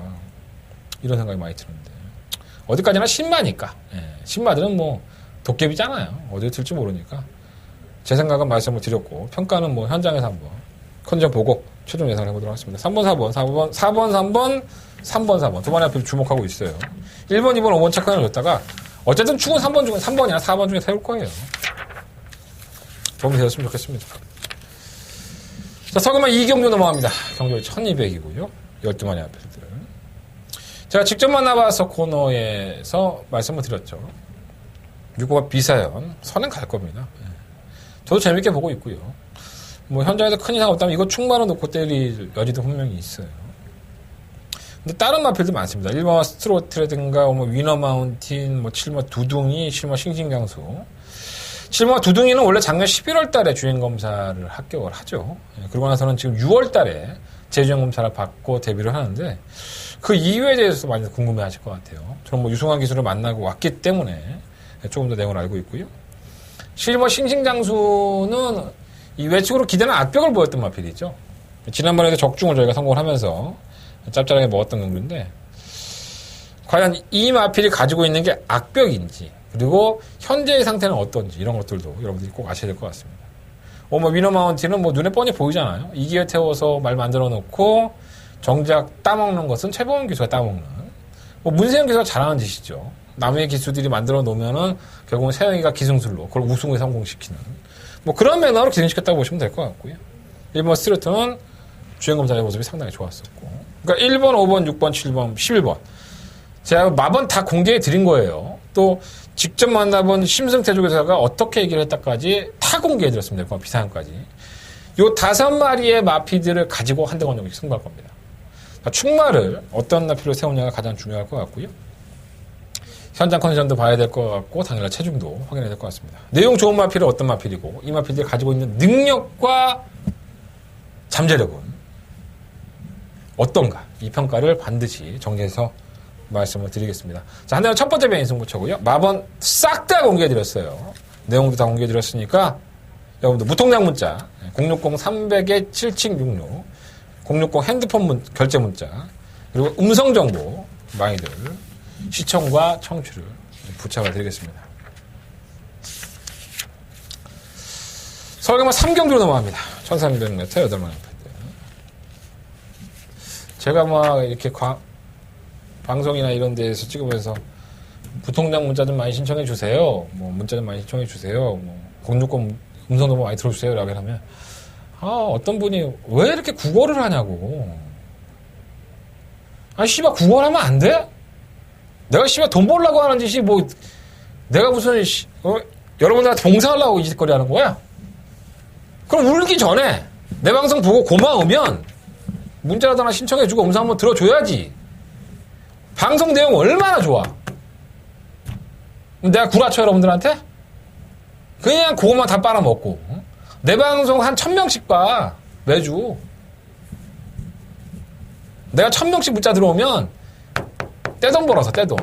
이런 생각이 많이 드는데 어디까지나 신마니까 신마들은 뭐 도깨비잖아요. 어디에 들지 모르니까 제 생각은 말씀을 드렸고 평가는 뭐 현장에서 한번 컨디션 보고 최종 예상을 해보도록 하겠습니다. 3번, 4번, 4번, 3번, 3번, 4번 두 번의 앞에 주목하고 있어요. 1번, 2번, 5번 착각을 줬다가 어쨌든 축은 3번 중에 3번이나 4번 중에 세울 거예요. 도움이 되었으면 좋겠습니다. 자, 서금만 2경주 넘어갑니다. 경주가 1200이고요. 12마리 앞에들. 제가 직접 만나봐서 코너에서 말씀을 드렸죠. 6호가 비사연, 선은 갈 겁니다. 저도 재밌게 보고 있고요. 뭐 현장에서 큰 이상 없다면 이거 충만을 놓고 때릴 여지도 분명히 있어요. 근데 다른 마필도 많습니다. 1번 스트로트라든가 뭐 위너 마운틴, 뭐 7번 두둥이, 7번 싱싱장수. 7번 두둥이는 원래 작년 11월 달에 주행 검사를 합격을 하죠. 그러고 나서는 지금 6월 달에 재주행 검사를 받고 데뷔를 하는데 그 이유에 대해서 많이 궁금해 하실 것 같아요. 저는 뭐 유승환 기수를 만나고 왔기 때문에 조금 더 내용을 알고 있고요. 7번 싱싱장수는 이 외측으로 기대는 악벽을 보였던 마필이죠. 지난번에도 적중을 저희가 성공을 하면서 짭짤하게 먹었던 경주인데 과연 이 마필이 가지고 있는 게 악벽인지 그리고 현재의 상태는 어떤지 이런 것들도 여러분들이 꼭 아셔야 될 것 같습니다. 뭐 위너 마운틴은 뭐 눈에 뻔히 보이잖아요. 2기에 태워서 말 만들어 놓고 정작 따먹는 것은 최범원 기수가 따먹는 뭐 문세영 기수가 잘하는 짓이죠. 남의 기수들이 만들어 놓으면은 결국은 세영이가 기승술로 그걸 우승에 성공시키는 뭐 그런 매너로 기승시켰다고 보시면 될 것 같고요. 1번 스트레이트는 주행검사의 모습이 상당히 좋았었고 그러니까 1번, 5번, 6번, 7번, 11번 제가 마번 다 공개해 드린 거예요. 또 직접 만나본 심승태 조교사가 어떻게 얘기를 했다까지 다 공개해 드렸습니다. 그 비사연까지. 요 5마리의 마피들을 가지고 한대건 경기 승부할 겁니다. 그러니까 충마를 어떤 나피로 세우냐가 가장 중요할 것 같고요. 현장 컨디션도 봐야 될 것 같고 당일날 체중도 확인해야 될 것 같습니다. 내용 좋은 마필은 어떤 마필이고 이 마필들이 가지고 있는 능력과 잠재력은 어떤가 이 평가를 반드시 정리해서 말씀을 드리겠습니다. 자, 한대는 첫 번째 메인 승부처고요. 마번 싹 다 공개해드렸어요. 내용도 다 공개해드렸으니까 여러분들 무통장 문자 060-300-7766 060 핸드폰 결제 문자 그리고 음성정보 많이들 시청과 청취를 부탁을 드리겠습니다. 서울경마 3경주로 넘어갑니다. 1300m 8마리. 제가 막 이렇게 방송이나 이런 데에서 찍으면서 부통장 문자 좀 많이 신청해 주세요. 뭐 문자 좀 많이 신청해 주세요. 뭐 060 음성정보 많이 들어주세요. 라고 하면 어떤 분이 왜 이렇게 국어를 하냐고. 아니 씨발 국어를 하면 안 돼? 내가 씨발 돈 벌려고 하는 짓이 뭐 내가 무슨 여러분들한테 봉사하려고 이 짓거리 하는 거야? 그럼 울기 전에 내 방송 보고 고마우면 문자라도 하나 신청해주고 음성 한번 들어줘야지. 방송 내용 얼마나 좋아. 내가 구라쳐 여러분들한테? 그냥 그것만 다 빨아먹고 내 방송 한 1000명씩 봐 매주. 내가 1000명씩 문자 들어오면 떼돈 벌어서 떼돈.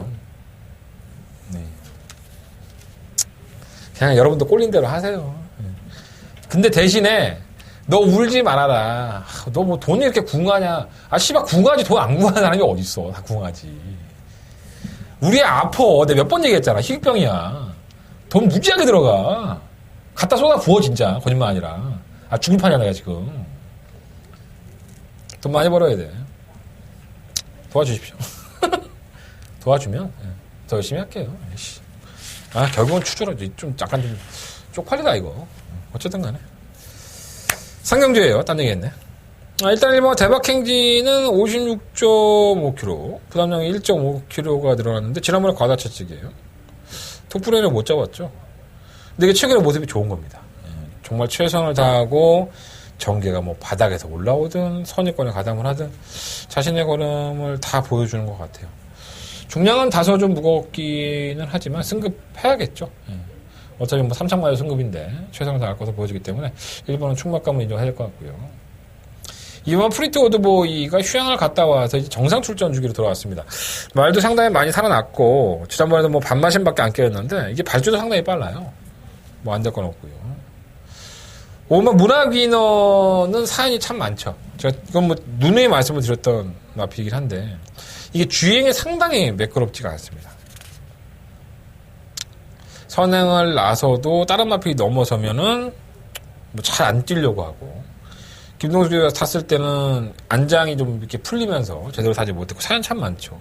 네. 그냥 여러분도 꼴린 대로 하세요. 근데 대신에 너 울지 말아라. 너 뭐 돈이 이렇게 궁하냐. 아 씨발 궁하지 돈 안 궁하는 사람이 어딨어. 다 궁하지. 우리 애 아파. 내가 몇 번 얘기했잖아. 희귀병이야. 돈 무지하게 들어가. 갖다 쏟아 부어 진짜. 거짓말 아니라. 아 죽을 판이야 내가 지금. 돈 많이 벌어야 돼. 도와주십시오. 도와주면 더 열심히 할게요. 아 결국은 추저라지. 좀 약간 좀 쪽팔리다 이거. 어쨌든 간에 상경주예요. 딴 얘기했네. 일단 1번 대박행진은 56.5kg, 부담량이 1.5kg가 늘어났는데 지난번에 과다채찍이에요. 톱브레인을 못 잡았죠. 근데 이게 최근에 모습이 좋은 겁니다. 정말 최선을 다하고 전개가 뭐 바닥에서 올라오든 선입권에 가담을 하든 자신의 걸음을 다 보여주는 것 같아요. 중량은 다소 좀 무겁기는 하지만 승급해야겠죠. 어차피 뭐 3창마저 승급인데 최선을 다할 것을 보여주기 때문에 1번은 충막감을 인정해야 될 것 같고요. 이번 프리트 오드보이가 휴양을 갔다 와서 이제 정상 출전 주기로 돌아왔습니다. 말도 상당히 많이 살아났고 지난번에도 뭐 반마신밖에 안 깨졌는데 이게 발주도 상당히 빨라요. 뭐 안 될 건 없고요. 오만 문화귀너는 사연이 참 많죠. 제가 이건 뭐 누누이 말씀을 드렸던 마피이긴 한데 이게 주행이 상당히 매끄럽지가 않습니다. 선행을 나서도 다른 마피이 넘어서면은 뭐 잘 안 뛰려고 하고 김동수가 탔을 때는 안장이 좀 이렇게 풀리면서 제대로 타지 못했고 사연 참 많죠.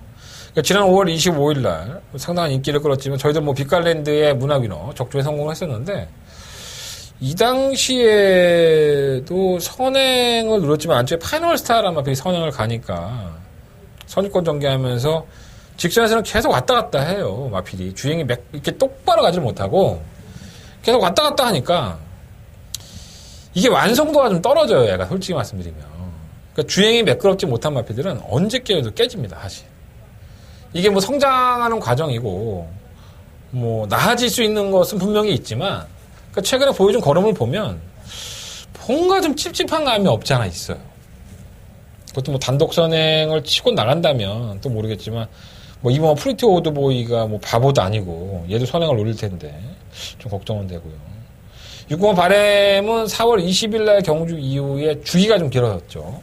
그러니까 지난 5월 25일 날 상당한 인기를 끌었지만 저희도 뭐 빛깔랜드의 문화귀너 적조에 성공을 했었는데 이 당시에도 선행을 누렸지만 안쪽에 파이널 스타라는 마피이 선행을 가니까 선입권 전개하면서 직선에서는 계속 왔다 갔다 해요. 마필이 주행이 이렇게 똑바로 가지를 못하고 계속 왔다 갔다 하니까 이게 완성도가 좀 떨어져요. 얘가 솔직히 말씀드리면 그러니까 주행이 매끄럽지 못한 마필들은 언제 깨도 깨집니다. 사실 이게 뭐 성장하는 과정이고 뭐 나아질 수 있는 것은 분명히 있지만 그러니까 최근에 보여준 걸음을 보면 뭔가 좀 찝찝한 감이 없지 않아 있어요. 그것도 뭐 단독 선행을 치고 나간다면 또 모르겠지만 뭐 이번 프리티 오드보이가 뭐 바보도 아니고 얘도 선행을 노릴 텐데 좀 걱정은 되고요. 6번 바램은 4월 20일 날 경주 이후에 주기가 좀 길어졌죠.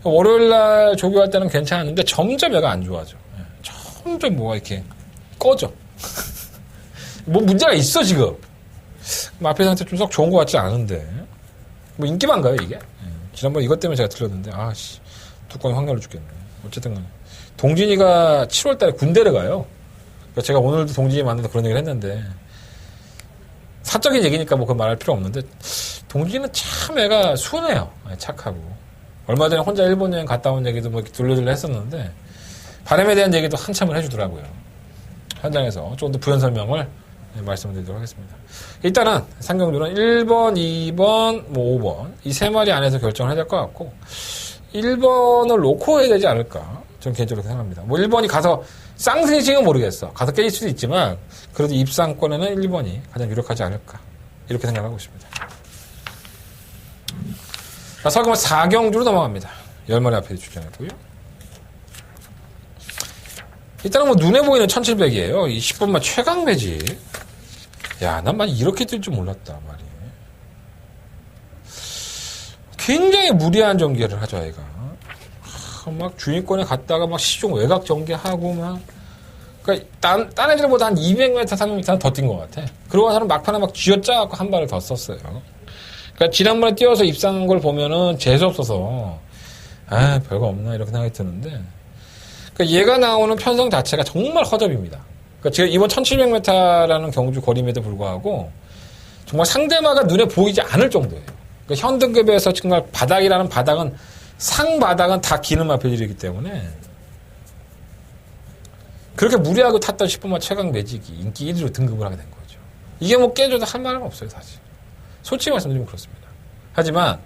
월요일 날 조교할 때는 괜찮았는데 점점 얘가 안 좋아져. 점점 뭐가 이렇게 꺼져. 뭐 문제가 있어 지금. 앞에 상태 좀 썩 좋은 것 같지 않은데 뭐 인기만가요 이게? 지난번 이것 때문에 제가 틀렸는데 아씨 뚜껑이 확 열려 죽겠네. 어쨌든 간에 동진이가 7월 달에 군대를 가요. 그러니까 제가 오늘도 동진이 만나서 그런 얘기를 했는데 사적인 얘기니까 뭐 그건 말할 필요 없는데 동진이는 참 애가 순해요. 착하고 얼마 전에 혼자 일본 여행 갔다 온 얘기도 뭐 이렇게 둘러둘러 했었는데 바람에 대한 얘기도 한참을 해주더라고요. 현장에서 조금 더 부연 설명을 말씀을 드리도록 하겠습니다. 일단은 상경주는 1번, 2번, 뭐 5번 이 세 마리 안에서 결정을 해야 될 것 같고 1번을 놓고 해야 되지 않을까 저는 개인적으로 생각합니다. 뭐 1번이 가서 쌍승식은 모르겠어. 가서 깨질 수도 있지만 그래도 입상권에는 1번이 가장 유력하지 않을까 이렇게 생각하고 있습니다. 자, 서금은 4경주로 넘어갑니다. 10마리 앞에 출전했고요. 일단은 뭐 눈에 보이는 1700이에요. 이 10번만 최강 매직. 야, 난 많이 이렇게 뜰 줄 몰랐다 말이에요. 굉장히 무리한 전개를 하죠, 아이가. 막 주인권에 갔다가 막 시종 외곽 전개하고 막. 그러니까 딴 애들보다 한 200m, 300m는 더 뛴 것 같아. 그러고 나서는 막판에 막 쥐어짜갖고 한 발을 더 썼어요. 그러니까 지난번에 뛰어서 입상한 걸 보면은 재수없어서 아, 별거 없나 이렇게 생각이 드는데 그러니까 얘가 나오는 편성 자체가 정말 허접입니다. 그러니까 지금 이번 1700m라는 경주 거림에도 불구하고 정말 상대마가 눈에 보이지 않을 정도예요. 그러니까 현 등급에서 정말 바닥이라는 바닥은 상바닥은 다 기는 마필들이기 때문에 그렇게 무리하고 탔던 10번마 최강 매직이 인기 1위로 등급을 하게 된 거죠. 이게 뭐 깨져도 할 말은 없어요, 사실. 솔직히 말씀드리면 그렇습니다. 하지만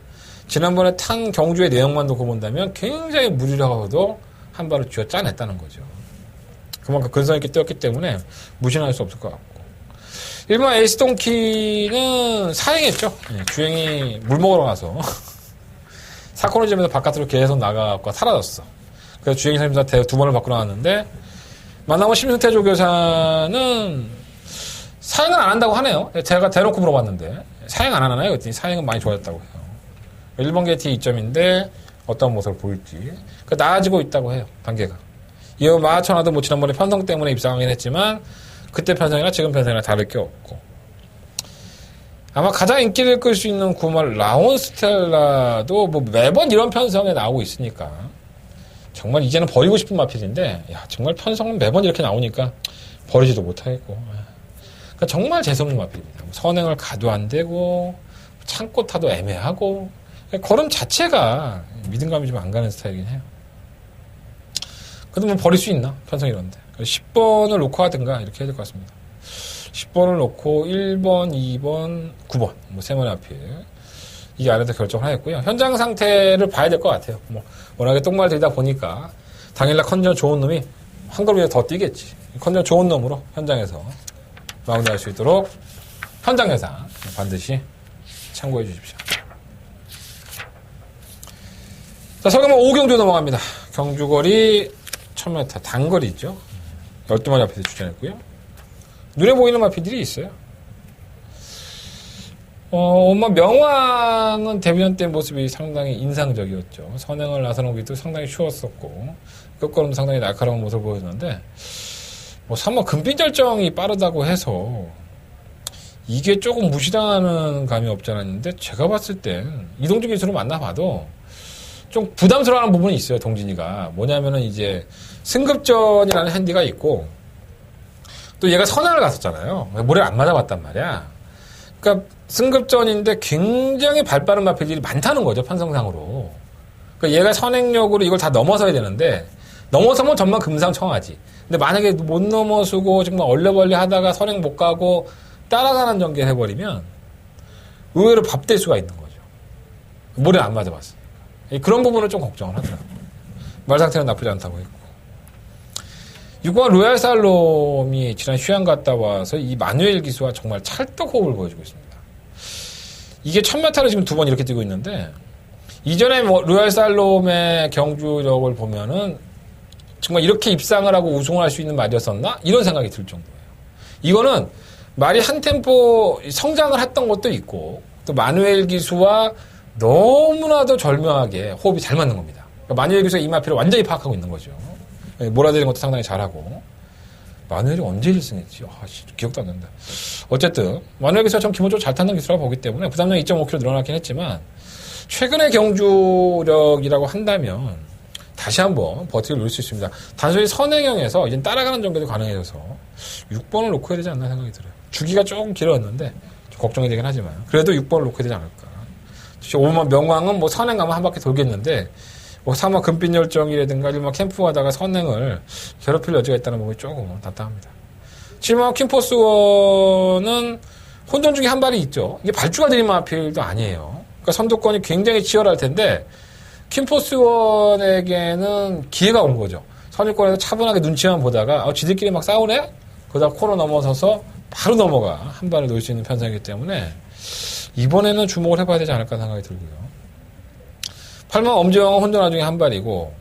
지난번에 탄 경주의 내용만 놓고 본다면 굉장히 무리를 하고도 한 발을 쥐어 짜냈다는 거죠. 그만큼 근성 있게 뛰었기 때문에 무신할 수 없을 것 같고. 일본 에이스 동키는 사행했죠. 주행이 물 먹으러 가서 사코노지점에서 바깥으로 계속 나가고 사라졌어. 그래서 주행이 사람들 두 번을 바꾸러 나왔는데 만나면 심승태 조교사는 사행은 안 한다고 하네요. 제가 대놓고 물어봤는데 사행 안 하나요? 그랬더니 사행은 많이 좋아졌다고 해요. 1번 게이트 2점인데 어떤 모습을 보일지 그러니까 나아지고 있다고 해요. 단계가. 이어 마하천하도 뭐 지난번에 편성 때문에 입상하긴 했지만 그때 편성이나 지금 편성이나 다를 게 없고 아마 가장 인기를 끌 수 있는 구말 라온 스텔라도 뭐 매번 이런 편성에 나오고 있으니까 정말 이제는 버리고 싶은 마필인데 야 정말 편성은 매번 이렇게 나오니까 버리지도 못하겠고 그러니까 정말 재수없는 마필입니다. 선행을 가도 안 되고 창고 타도 애매하고 걸음 자체가 믿음감이 좀 안 가는 스타일이긴 해요. 그래도 뭐 버릴 수 있나? 편성 이런데 10번을 놓고 하든가 이렇게 해야 될 것 같습니다. 10번을 놓고 1번, 2번, 9번 뭐 세 번의 앞에 이 안에서 결정을 하겠고요. 현장 상태를 봐야 될 것 같아요. 뭐 워낙에 똥말 들이다 보니까 당일날 컨디션 좋은 놈이 한 걸음이라도 더 뛰겠지. 컨디션 좋은 놈으로 현장에서 마무리할 수 있도록 현장 예상 반드시 참고해 주십시오. 자, 서경만 5경주 넘어갑니다. 경주거리 1000m 단거리 있죠. 12마리 앞에서 출전했고요. 눈에 보이는 마피들이 있어요. 명왕은 데뷔전 때 모습이 상당히 인상적이었죠. 선행을 나서는기도 상당히 쉬웠었고, 끝걸음도 상당히 날카로운 모습을 보였는데, 뭐, 3번 금빛절정이 빠르다고 해서, 이게 조금 무시당하는 감이 없지 않았는데, 제가 봤을 땐, 이동준 기수로 만나봐도, 좀 부담스러워하는 부분이 있어요, 동진이가. 뭐냐면은 이제, 승급전이라는 핸디가 있고, 또 얘가 선행을 갔었잖아요. 모래를 안 맞아봤단 말이야. 그러니까 승급전인데 굉장히 발빠른 마필들이 많다는 거죠, 편성상으로. 그러니까 얘가 선행력으로 이걸 다 넘어서야 되는데 넘어서면 전만 금상첨화지. 근데 만약에 못 넘어서고 정말 얼레벌레 하다가 선행 못 가고 따라가는 전개를 해버리면 의외로 밥될 수가 있는 거죠. 모래를 안 맞아봤으니까. 그런 부분을 좀 걱정을 하더라고요. 말 상태는 나쁘지 않다고 했고. 6번 로얄 살롬이 지난 휴양 갔다 와서 이 마누엘 기수와 정말 찰떡 호흡을 보여주고 있습니다. 이게 1000m를 지금 2번 이렇게 뛰고 있는데 이전에 로얄 살롬의 경주력을 보면은 정말 이렇게 입상을 하고 우승을 할 수 있는 말이었었나? 이런 생각이 들 정도예요. 이거는 말이 한 템포 성장을 했던 것도 있고 또 마누엘 기수와 너무나도 절묘하게 호흡이 잘 맞는 겁니다. 그러니까 마누엘 기수가 이 마피를 완전히 파악하고 있는 거죠. 몰아들이는 것도 상당히 잘하고. 마누엘이 언제 1승했지? 기억도 안 난다. 어쨌든 마누엘 기수가 좀 기본적으로 잘 타는 기수라고 보기 때문에 부담량이 2.5kg 늘어나긴 했지만 최근의 경주력이라고 한다면 다시 한번 버티기를 누릴 수 있습니다. 단순히 선행형에서 이제 따라가는 정도도 가능해져서 6번을 놓고 해야 되지 않나 생각이 들어요. 주기가 조금 길었는데 좀 걱정이 되긴 하지만 그래도 6번을 놓고 해야 되지 않을까. 5번 명왕은 뭐 선행 가면 한 바퀴 돌겠는데 뭐 3번 금빛열정이라든가 1번 캠프 가다가 선행을 괴롭힐 여지가 있다는 부분이 조금 답답합니다. 7번 킴포스원은 혼전 중에 한 발이 있죠. 이게 발주가 들이면 하필도 아니에요. 그러니까 선두권이 굉장히 치열할 텐데 킴포스원에게는 기회가 온 거죠. 선두권에서 차분하게 눈치만 보다가 지들끼리 막 싸우네? 그러다 코너 넘어서서 바로 넘어가 한 발을 놓을 수 있는 편성이기 때문에 이번에는 주목을 해봐야 되지 않을까 생각이 들고요. 8번 엄지영은 혼전화 중에 한 발이고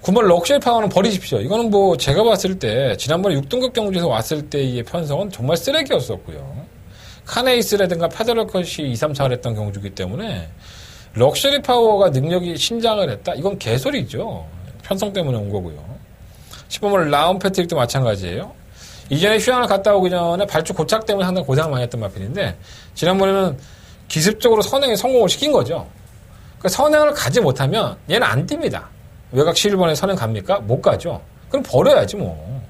9번 럭셔리 파워는 버리십시오. 이거는 뭐 제가 봤을 때 지난번에 6등급 경주에서 왔을 때의 편성은 정말 쓰레기였었고요. 카네이스라든가 페더럴컷이 2, 3차를 했던 경주이기 때문에 럭셔리 파워가 능력이 신장을 했다? 이건 개소리죠. 편성 때문에 온 거고요. 10번 라운 패트릭도 마찬가지예요. 이전에 휴양을 갔다 오기 전에 발주 고착 때문에 상당히 고생을 많이 했던 마필인데 지난번에는 기습적으로 선행에 성공을 시킨 거죠. 그러니까 선행을 가지 못하면 얘는 안 뜁니다. 외곽 11번에 선행 갑니까? 못 가죠. 그럼 버려야지 뭐.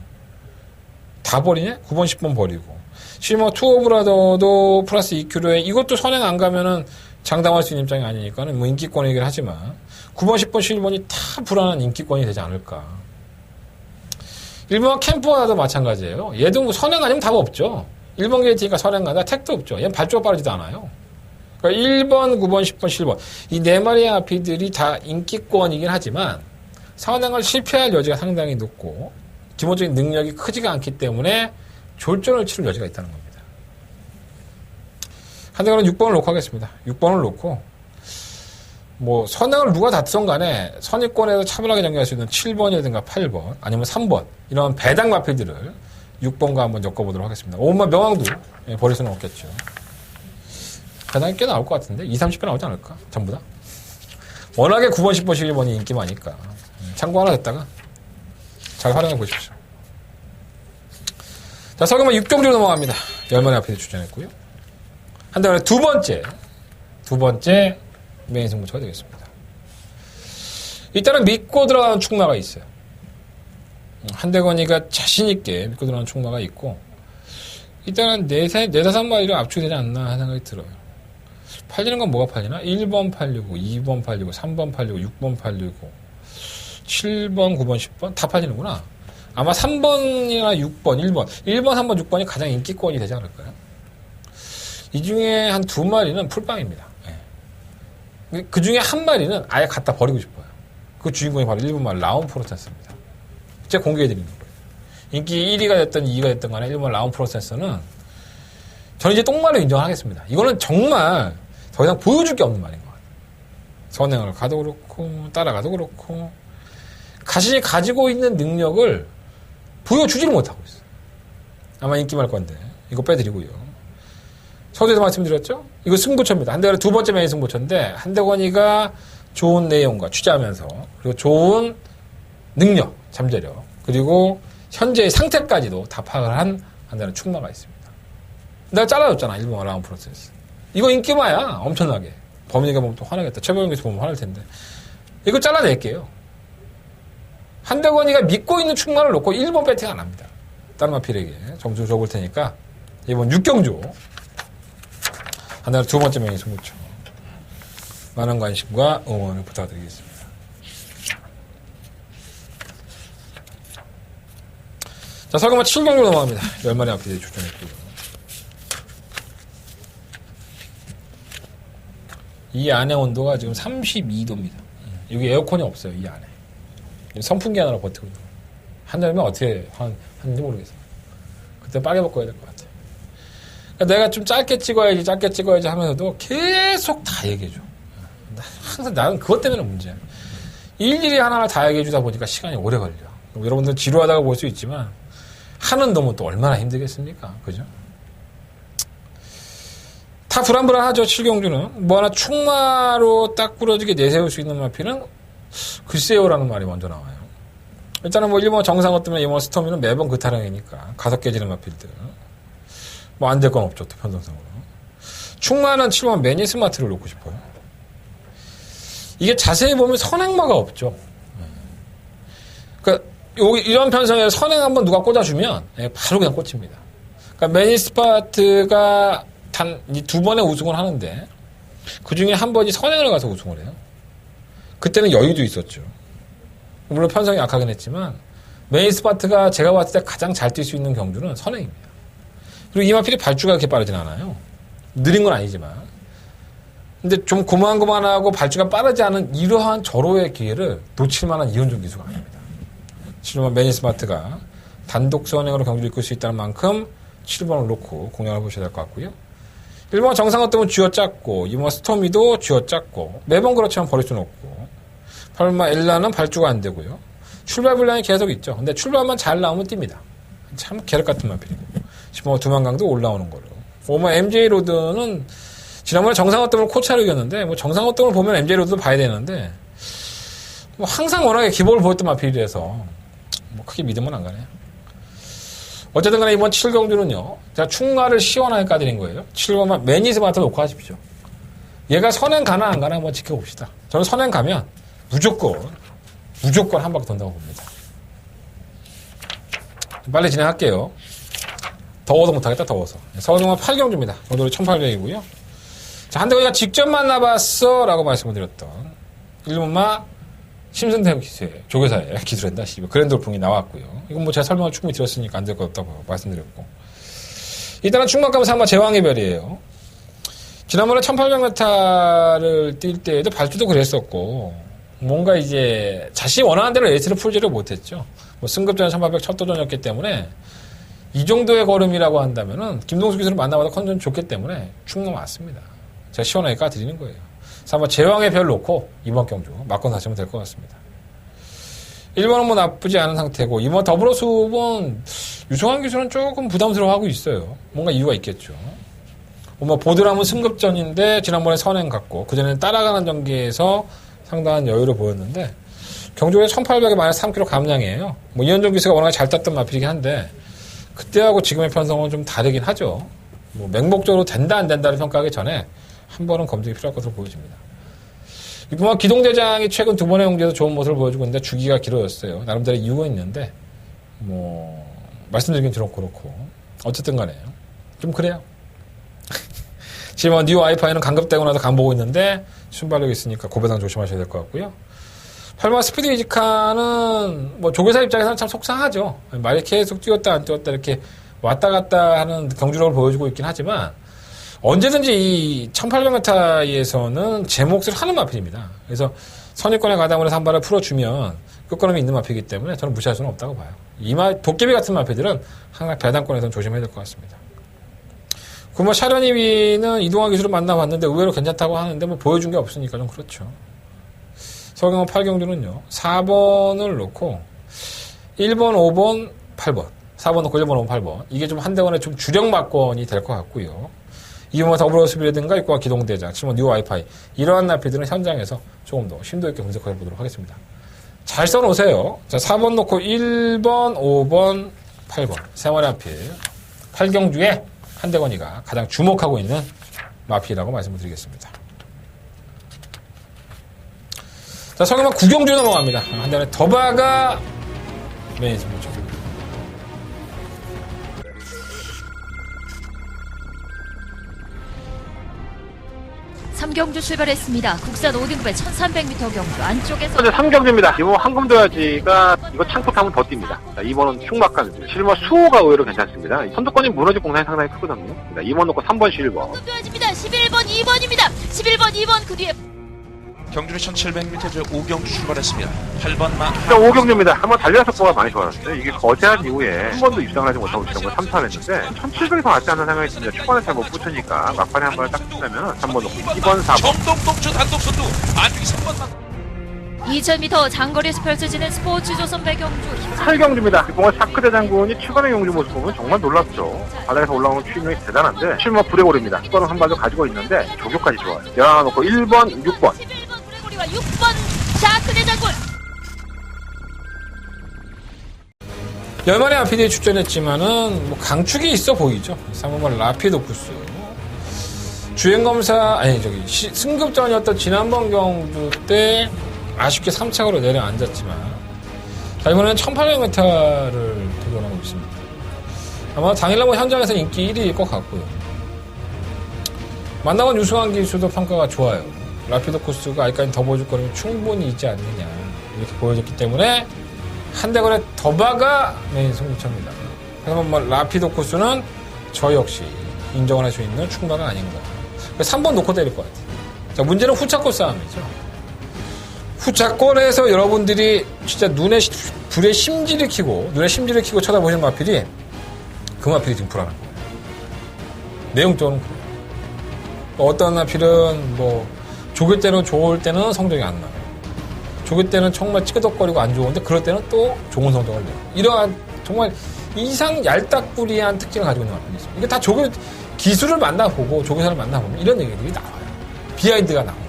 다 버리냐? 9번, 10번 버리고. 실버 투어브라더도 플러스 2kg에 이것도 선행 안 가면은 장담할 수 있는 입장이 아니니까는 뭐 인기권이긴 하지만 9번, 10번, 11번이 다 불안한 인기권이 되지 않을까. 1번 캠프와도 마찬가지예요. 얘도 뭐 선행 아니면 답 없죠. 1번 게이트니까 선행 가다 택도 없죠. 얘는 발주가 빠르지도 않아요. 그러니까 1번, 9번, 10번, 11번. 이 네 마리의 아피들이 다 인기권이긴 하지만 선행을 실패할 여지가 상당히 높고 기본적인 능력이 크지가 않기 때문에 졸전을 치를 여지가 있다는 겁니다. 한대가는 6번을 놓고 하겠습니다. 6번을 놓고 뭐 선행을 누가 다투던 간에 선의권에서 차분하게 전개할 수 있는 7번이라든가 8번 아니면 3번 이런 배당 마필들을 6번과 한번 엮어보도록 하겠습니다. 5번만 명왕도 버릴 수는 없겠죠. 배당이 꽤 나올 것 같은데 20, 30배 나오지 않을까? 전부 다. 워낙에 9번, 10번, 11번이 인기 많으니까 참고 하나 됐다가 잘 활용해 보십시오. 자, 서금은 6경주로 넘어갑니다. 10마리 앞에 출전했고요. 한 달에 두 번째 메인 승부처가 되겠습니다. 일단은 믿고 들어가는 축마가 있어요. 한대건이가 자신있게 믿고 들어가는 축마가 있고, 일단은 4-5마리를 압축이 되지 않나 하는 생각이 들어요. 팔리는 건 뭐가 팔리나? 1번 팔리고, 2번 팔리고, 3번 팔리고, 6번 팔리고, 7번, 9번, 10번? 다 팔리는구나. 아마 3번이나 6번, 1번, 3번, 6번이 가장 인기권이 되지 않을까요? 이 중에 한 2마리는 풀빵입니다. 네. 그 중에 한 마리는 아예 갖다 버리고 싶어요. 그 주인공이 바로 1번 말 라운 프로세스입니다. 제가 공개해드리는 거예요. 인기 1위가 됐든 2위가 됐든 간에 1번 라운 프로세스는 저는 이제 똥말로 인정을 하겠습니다. 이거는 정말 더 이상 보여줄 게 없는 말인 것 같아요. 선행을 가도 그렇고 따라가도 그렇고 자신이 가지고 있는 능력을 보여주지를 못하고 있어요. 아마 인기 많을 건데 이거 빼드리고요. 서두에도 말씀드렸죠? 이거 승부처입니다. 한대건이 두 번째 메인 승부처인데 한대건이가 좋은 내용과 취재하면서 그리고 좋은 능력, 잠재력 그리고 현재의 상태까지도 다 파악을 한 한대건이 축마가 있습니다. 내가 잘라줬잖아. 일본 라운 프로세스. 이거 인기마야. 엄청나게. 범인이가 보면 또 화나겠다. 최범용에서 보면 화날 텐데. 이거 잘라낼게요. 한대건이가 믿고 있는 축마를 놓고 1번 배팅 안 합니다. 다른 마필에게 점수 줘볼 테니까 이번 6경주 한대건 두 번째 명이 승부처 많은 관심과 응원을 부탁드리겠습니다. 자, 설금은 7경주 넘어갑니다. 10마리 앞에 출전했고요. 이 안에 온도가 지금 32도입니다. 여기 에어컨이 없어요, 이 안에. 선풍기 하나로 버티고 있는 거예요. 한여름에 어떻게 하는지 모르겠어요. 그때 빨개 벗고 해야 될 것 같아요. 그러니까 내가 좀 짧게 찍어야지 하면서도 계속 다 얘기해줘. 항상 나는 그것 때문에 문제야. 일일이 하나하나 다 얘기해주다 보니까 시간이 오래 걸려. 여러분들 지루하다고 볼 수 있지만 하는 놈은 또 얼마나 힘들겠습니까? 그죠? 다 불안불안하죠, 7경주는. 뭐 하나 축마로 딱 부러지게 내세울 수 있는 마피는 글쎄요라는 말이 먼저 나와요. 일단은 뭐 1번 정상어 때문에 2번 스토미는 매번 그 타령이니까 5개 지는 마필들. 뭐 안 될 건 없죠, 또 편성상으로. 축마는 7번 매니스마트를 놓고 싶어요. 이게 자세히 보면 선행마가 없죠. 그러니까 이런 편성에 선행 한번 누가 꽂아주면 바로 그냥 꽂힙니다. 그러니까 매니스마트가 단 이 2번의 우승을 하는데 그 중에 한 번이 선행을 가서 우승을 해요. 그때는 여유도 있었죠. 물론 편성이 약하긴 했지만 메인스파트가 제가 봤을 때 가장 잘 뛸 수 있는 경주는 선행입니다. 그리고 이마필이 발주가 그렇게 빠르진 않아요. 느린 건 아니지만 근데 좀 고만고만하고 발주가 빠르지 않은 이러한 절호의 기회를 놓칠 만한 이현종 기수가 아닙니다. 실제로 메인스마트가 단독 선행으로 경주를 이끌 수 있다는 만큼 7번을 놓고 공략을 보셔야 될 것 같고요. 1번 정상어 때문에 쥐어짰고 2번 스토미도 쥐어짰고 매번 그렇지만 버릴 수는 없고 8번 엘라는 발주가 안 되고요. 출발 분량이 계속 있죠. 근데 출발만 잘 나오면 뜁니다. 참 계륵 같은 마필이고 10번 두만강도 올라오는 걸로 5번 MJ 로드는 지난번에 정상어 때문에 코차를 이겼는데 뭐 정상어 때문에 보면 MJ 로드도 봐야 되는데 뭐 항상 워낙에 기본을 보였던 마필이라서 뭐 크게 믿으면 안 가네요. 어쨌든 간에 이번 7경주는요. 제가 축마를 시원하게 까드린 거예요. 7번만 매니스마트 놓고 하십시오. 얘가 선행 가나 안 가나 한번 지켜봅시다. 저는 선행 가면 무조건 한 바퀴 돈다고 봅니다. 빨리 진행할게요. 더워서 못하겠다, 더워서. 서울동화 8경주입니다. 오늘은 1800이고요. 자, 한대건이가 직접 만나봤어 라고 말씀을 드렸던 1번마 심승태 기수의 조교사의 기술한다. 그랜드오픈이 나왔고요. 이건 뭐 제가 설명을 충분히 드렸으니까 안 될 것 없다고 말씀드렸고. 일단은 충만감은 한번 제왕의 별이에요. 지난번에 1800m를 뛸 때에도 발주도 그랬었고, 뭔가 이제 자신이 원하는 대로 레이스를 풀지를 못했죠. 뭐 승급전에 1800 첫 도전이었기 때문에 이 정도의 걸음이라고 한다면은 김동수 기수를 만나봐도 컨디션이 좋기 때문에 충만 맞습니다. 제가 시원하게 까드리는 거예요. 그래서 아마 제왕의 별 놓고 이번 경주 막건 사시면 될 것 같습니다. 1번은 뭐 나쁘지 않은 상태고, 이번 더불어 수업은 유승환 기수는 조금 부담스러워하고 있어요. 뭔가 이유가 있겠죠. 뭐 보드람은 승급전인데 지난번에 선행 갔고, 그전에는 따라가는 전기에서 상당한 여유를 보였는데, 경주에 1800에 마이너스 3kg 감량이에요. 뭐 이현종 기수가 워낙에 잘 땄던 마필이긴 한데, 그때하고 지금의 편성은 좀 다르긴 하죠. 뭐 맹목적으로 된다 안 된다를 평가하기 전에 한 번은 검증이 필요할 것으로 보여집니다. 이뿐만 기동대장이 최근 두 번의 경기에서 좋은 모습을 보여주고 있는데 주기가 길어졌어요. 나름대로 이유가 있는데 뭐 말씀드리긴 좀 그렇고 어쨌든 간에 좀 그래요. 지금 뉴 와이파이는 강급되고 나서 간보고 있는데 순발력이 있으니까 고배당 조심하셔야 될 것 같고요. 8번 스피드 이지카는 뭐 조교사 입장에서는 참 속상하죠. 말이 계속 뛰었다 안 뛰었다 이렇게 왔다 갔다 하는 경주력을 보여주고 있긴 하지만 언제든지 이 1800m에서는 제 몫을 하는 마필입니다. 그래서 선입권에 가담을 해서 한 발을 풀어주면 끝걸음이 있는 마필이기 때문에 저는 무시할 수는 없다고 봐요. 도깨비 같은 마필들은 항상 배당권에서는 조심해야 될 것 같습니다. 그 뭐 샤르니비는 이동화 기술을 만나봤는데 의외로 괜찮다고 하는데 뭐 보여준 게 없으니까 좀 그렇죠. 서경원 8경주는요. 4번을 놓고 1번, 5번, 8번. 4번 놓고 1번, 5번, 8번. 이게 좀 한대원의 좀 주력 막권이 될 것 같고요. 이번 더불어 수비라든가 입구와 기동대장, 7번 뉴 와이파이 이러한 나피들은 현장에서 조금 더 심도 있게 분석해 보도록 하겠습니다. 잘 써놓으세요. 자, 4번 놓고 1번, 5번, 8번 세 마리 마필 8경주에 한대건이가 가장 주목하고 있는 마필이라고 말씀을 드리겠습니다. 자, 성형만 9경주 넘어갑니다. 한대건의 더바가 메인 승부죠. 3경주 출발했습니다. 국산 5등급의 1300m 경주 안쪽에서 현재 3경주입니다. 이번 황금도야지가 이거 창고 타면 더 뜁니다. 자, 2번은 흉막간 실버 수호가 의외로 괜찮습니다. 선두권이 무너질 공산이 상당히 크거든요. 2번 놓고 3번 실버. 황금도야지입니다. 11번 2번입니다. 11번 2번 그 뒤에 경주는 1700m 5경주 출발했습니다. 8번 마. 5경주입니다. 한번 달려서 보가 많이 좋았어요. 이게 거제한 이후에 한 번도 입상을 하지 못하고 있던 걸 3타를 했는데 1700이 더 낫지 않는 생각이 듭니다. 초반에 잘 못 붙으니까 막판에 한 번을 딱 붙으면 3번 놓고 2번 4번. 정동동주 단독 선두 안쪽이 3번만. 2000m 장거리에서 펼쳐지는 스포츠 조선 배경주 8경주입니다. 이번에 사크대 장군이 최근의 경주 모습 보면 정말 놀랍죠. 바닥에서 올라오는 추임력이 대단한데 실버 불레골입니다. 숫자는 한 발도 가지고 있는데 조교까지 좋아요. 11 놓고 1번, 6번. 11번 브레고리와 6번 자크대 장군. 열만의 아피디에 출전했지만은 뭐 강축이 있어 보이죠. 3번 라피도쿠스 주행검사 승급전이었던 지난번 경주 때 아쉽게 3착으로 내려앉았지만 자, 이번에는 1800m를 도전하고 있습니다. 아마 당일날 뭐 현장에서 인기 1위일 것 같고요. 만나본 유승환 기수도 평가가 좋아요. 라피도 코스가 아직까지 더 보여줄 거리면 충분히 있지 않느냐 이렇게 보여졌기 때문에 한대건의 더바가 메인 승부처입니다. 그래서 뭐 라피도 코스는 저 역시 인정을 할 수 있는 충분한 아닌가. 3번 놓고 때릴 것 같아요. 자, 문제는 후차권 싸움이죠. 후차권에서 여러분들이 진짜 불에 심지를 켜고 쳐다보시는 마필이 그 마필이 지금 불안한 거예요. 내용적으로는 그래요. 어떤 마필은 뭐 조길 때는 좋을 때는 성적이 안 나요. 조길 때는 정말 찌끄덕거리고 안 좋은데 그럴 때는 또 좋은 성적을 내요. 이러한 정말 이상 얄딱부리한 특징을 가지고 있는 마필이 있어요. 이게 다 기술을 만나보고 조교사를 만나보면 이런 얘기들이 나와요. 비하인드가 나와요.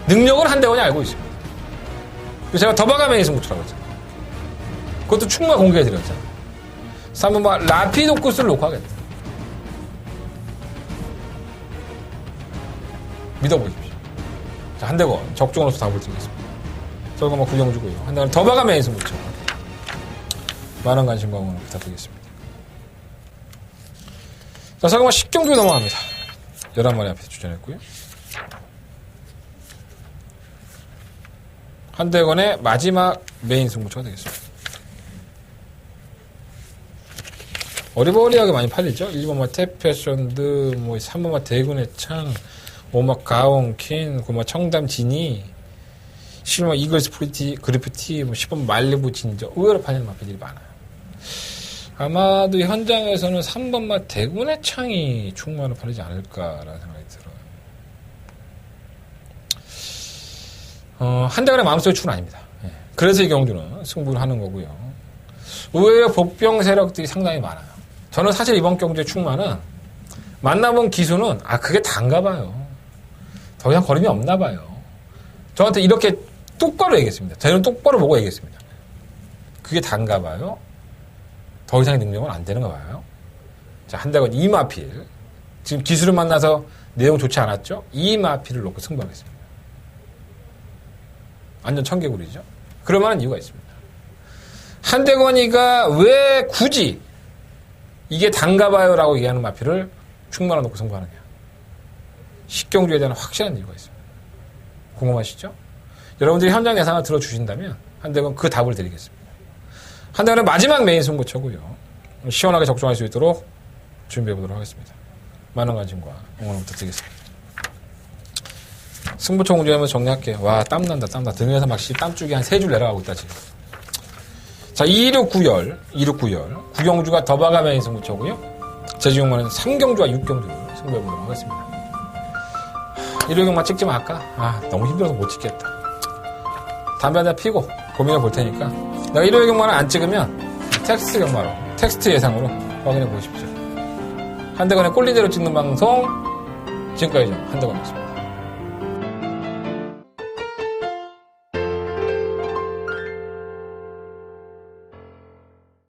능력은 한대원이 알고 있습니다. 제가 더바가 메인 승부처라고 했잖아요. 그것도 충분히 공개해드렸잖아요. 그래서 한번 막 라피도쿠스를 놓고 하겠다. 믿어보십시오. 자, 한대원 적중으로서 답을 드리겠습니다. 저희가 뭐 구경주고요. 한대원 더바가 메인 승부처. 많은 관심과 응원 부탁드리겠습니다. 자, 저희가 뭐 10경주 넘어갑니다. 11마리 앞에 출전했고요. 한대건의 마지막 메인 승부처가 되겠습니다. 어리버리하게 많이 팔리죠? 1번마 태페션드, 3번마 대군의 창, 5마 가온킨, 9마 청담 지니, 7번 이글스 그리프티, 10번 말리부 진저, 의외로 팔리는 마필들이 많아요. 아마도 현장에서는 3번마 대군의 창이 충만으로 팔리지 않을까라는 생각이 들어요. 한대건의 마음속의 축은 아닙니다. 예. 그래서 이 경주는 승부를 하는 거고요. 의외로 복병 세력들이 상당히 많아요. 저는 사실 이번 경주의 축마는 만나본 기수는 그게 단가 봐요. 더 이상 걸음이 없나 봐요. 저한테 이렇게 똑바로 얘기했습니다. 저는 똑바로 보고 얘기했습니다. 그게 단가 봐요. 더 이상의 능력은 안 되는가 봐요. 자, 한대건 이마필. 지금 기수를 만나서 내용 좋지 않았죠? 이마필을 놓고 승부하겠습니다. 완전 청개구리죠? 그럴 만한 이유가 있습니다. 한대건이가 왜 굳이 이게 단가 봐요 라고 얘기하는 마필을 충만을 놓고 승부하느냐. 식경주에 대한 확실한 이유가 있습니다. 궁금하시죠? 여러분들이 현장 예상을 들어주신다면 한대건 그 답을 드리겠습니다. 한대건의 마지막 메인 승부처고요. 시원하게 적중할 수 있도록 준비해보도록 하겠습니다. 많은 관심과 응원 부탁드리겠습니다. 승부처 공주하면서 정리할게요. 와, 땀난다, 땀나. 등에서 막 땀줄기 한 3줄 내려가고 있다, 지금. 자, 269열. 구경주가 더바가 메인 승부처고요. 제주용만은 3경주와 6경주를 승부해보도록 하겠습니다. 일요일경만 찍지 말까? 너무 힘들어서 못 찍겠다. 담배 한잔 피고 고민해 볼 테니까. 내가 일요일경만을 안 찍으면 텍스트 경마로, 텍스트 예상으로 확인해 보십시오. 한대건의 꼴린 대로 찍는 방송, 지금까지 한대건이었습니다.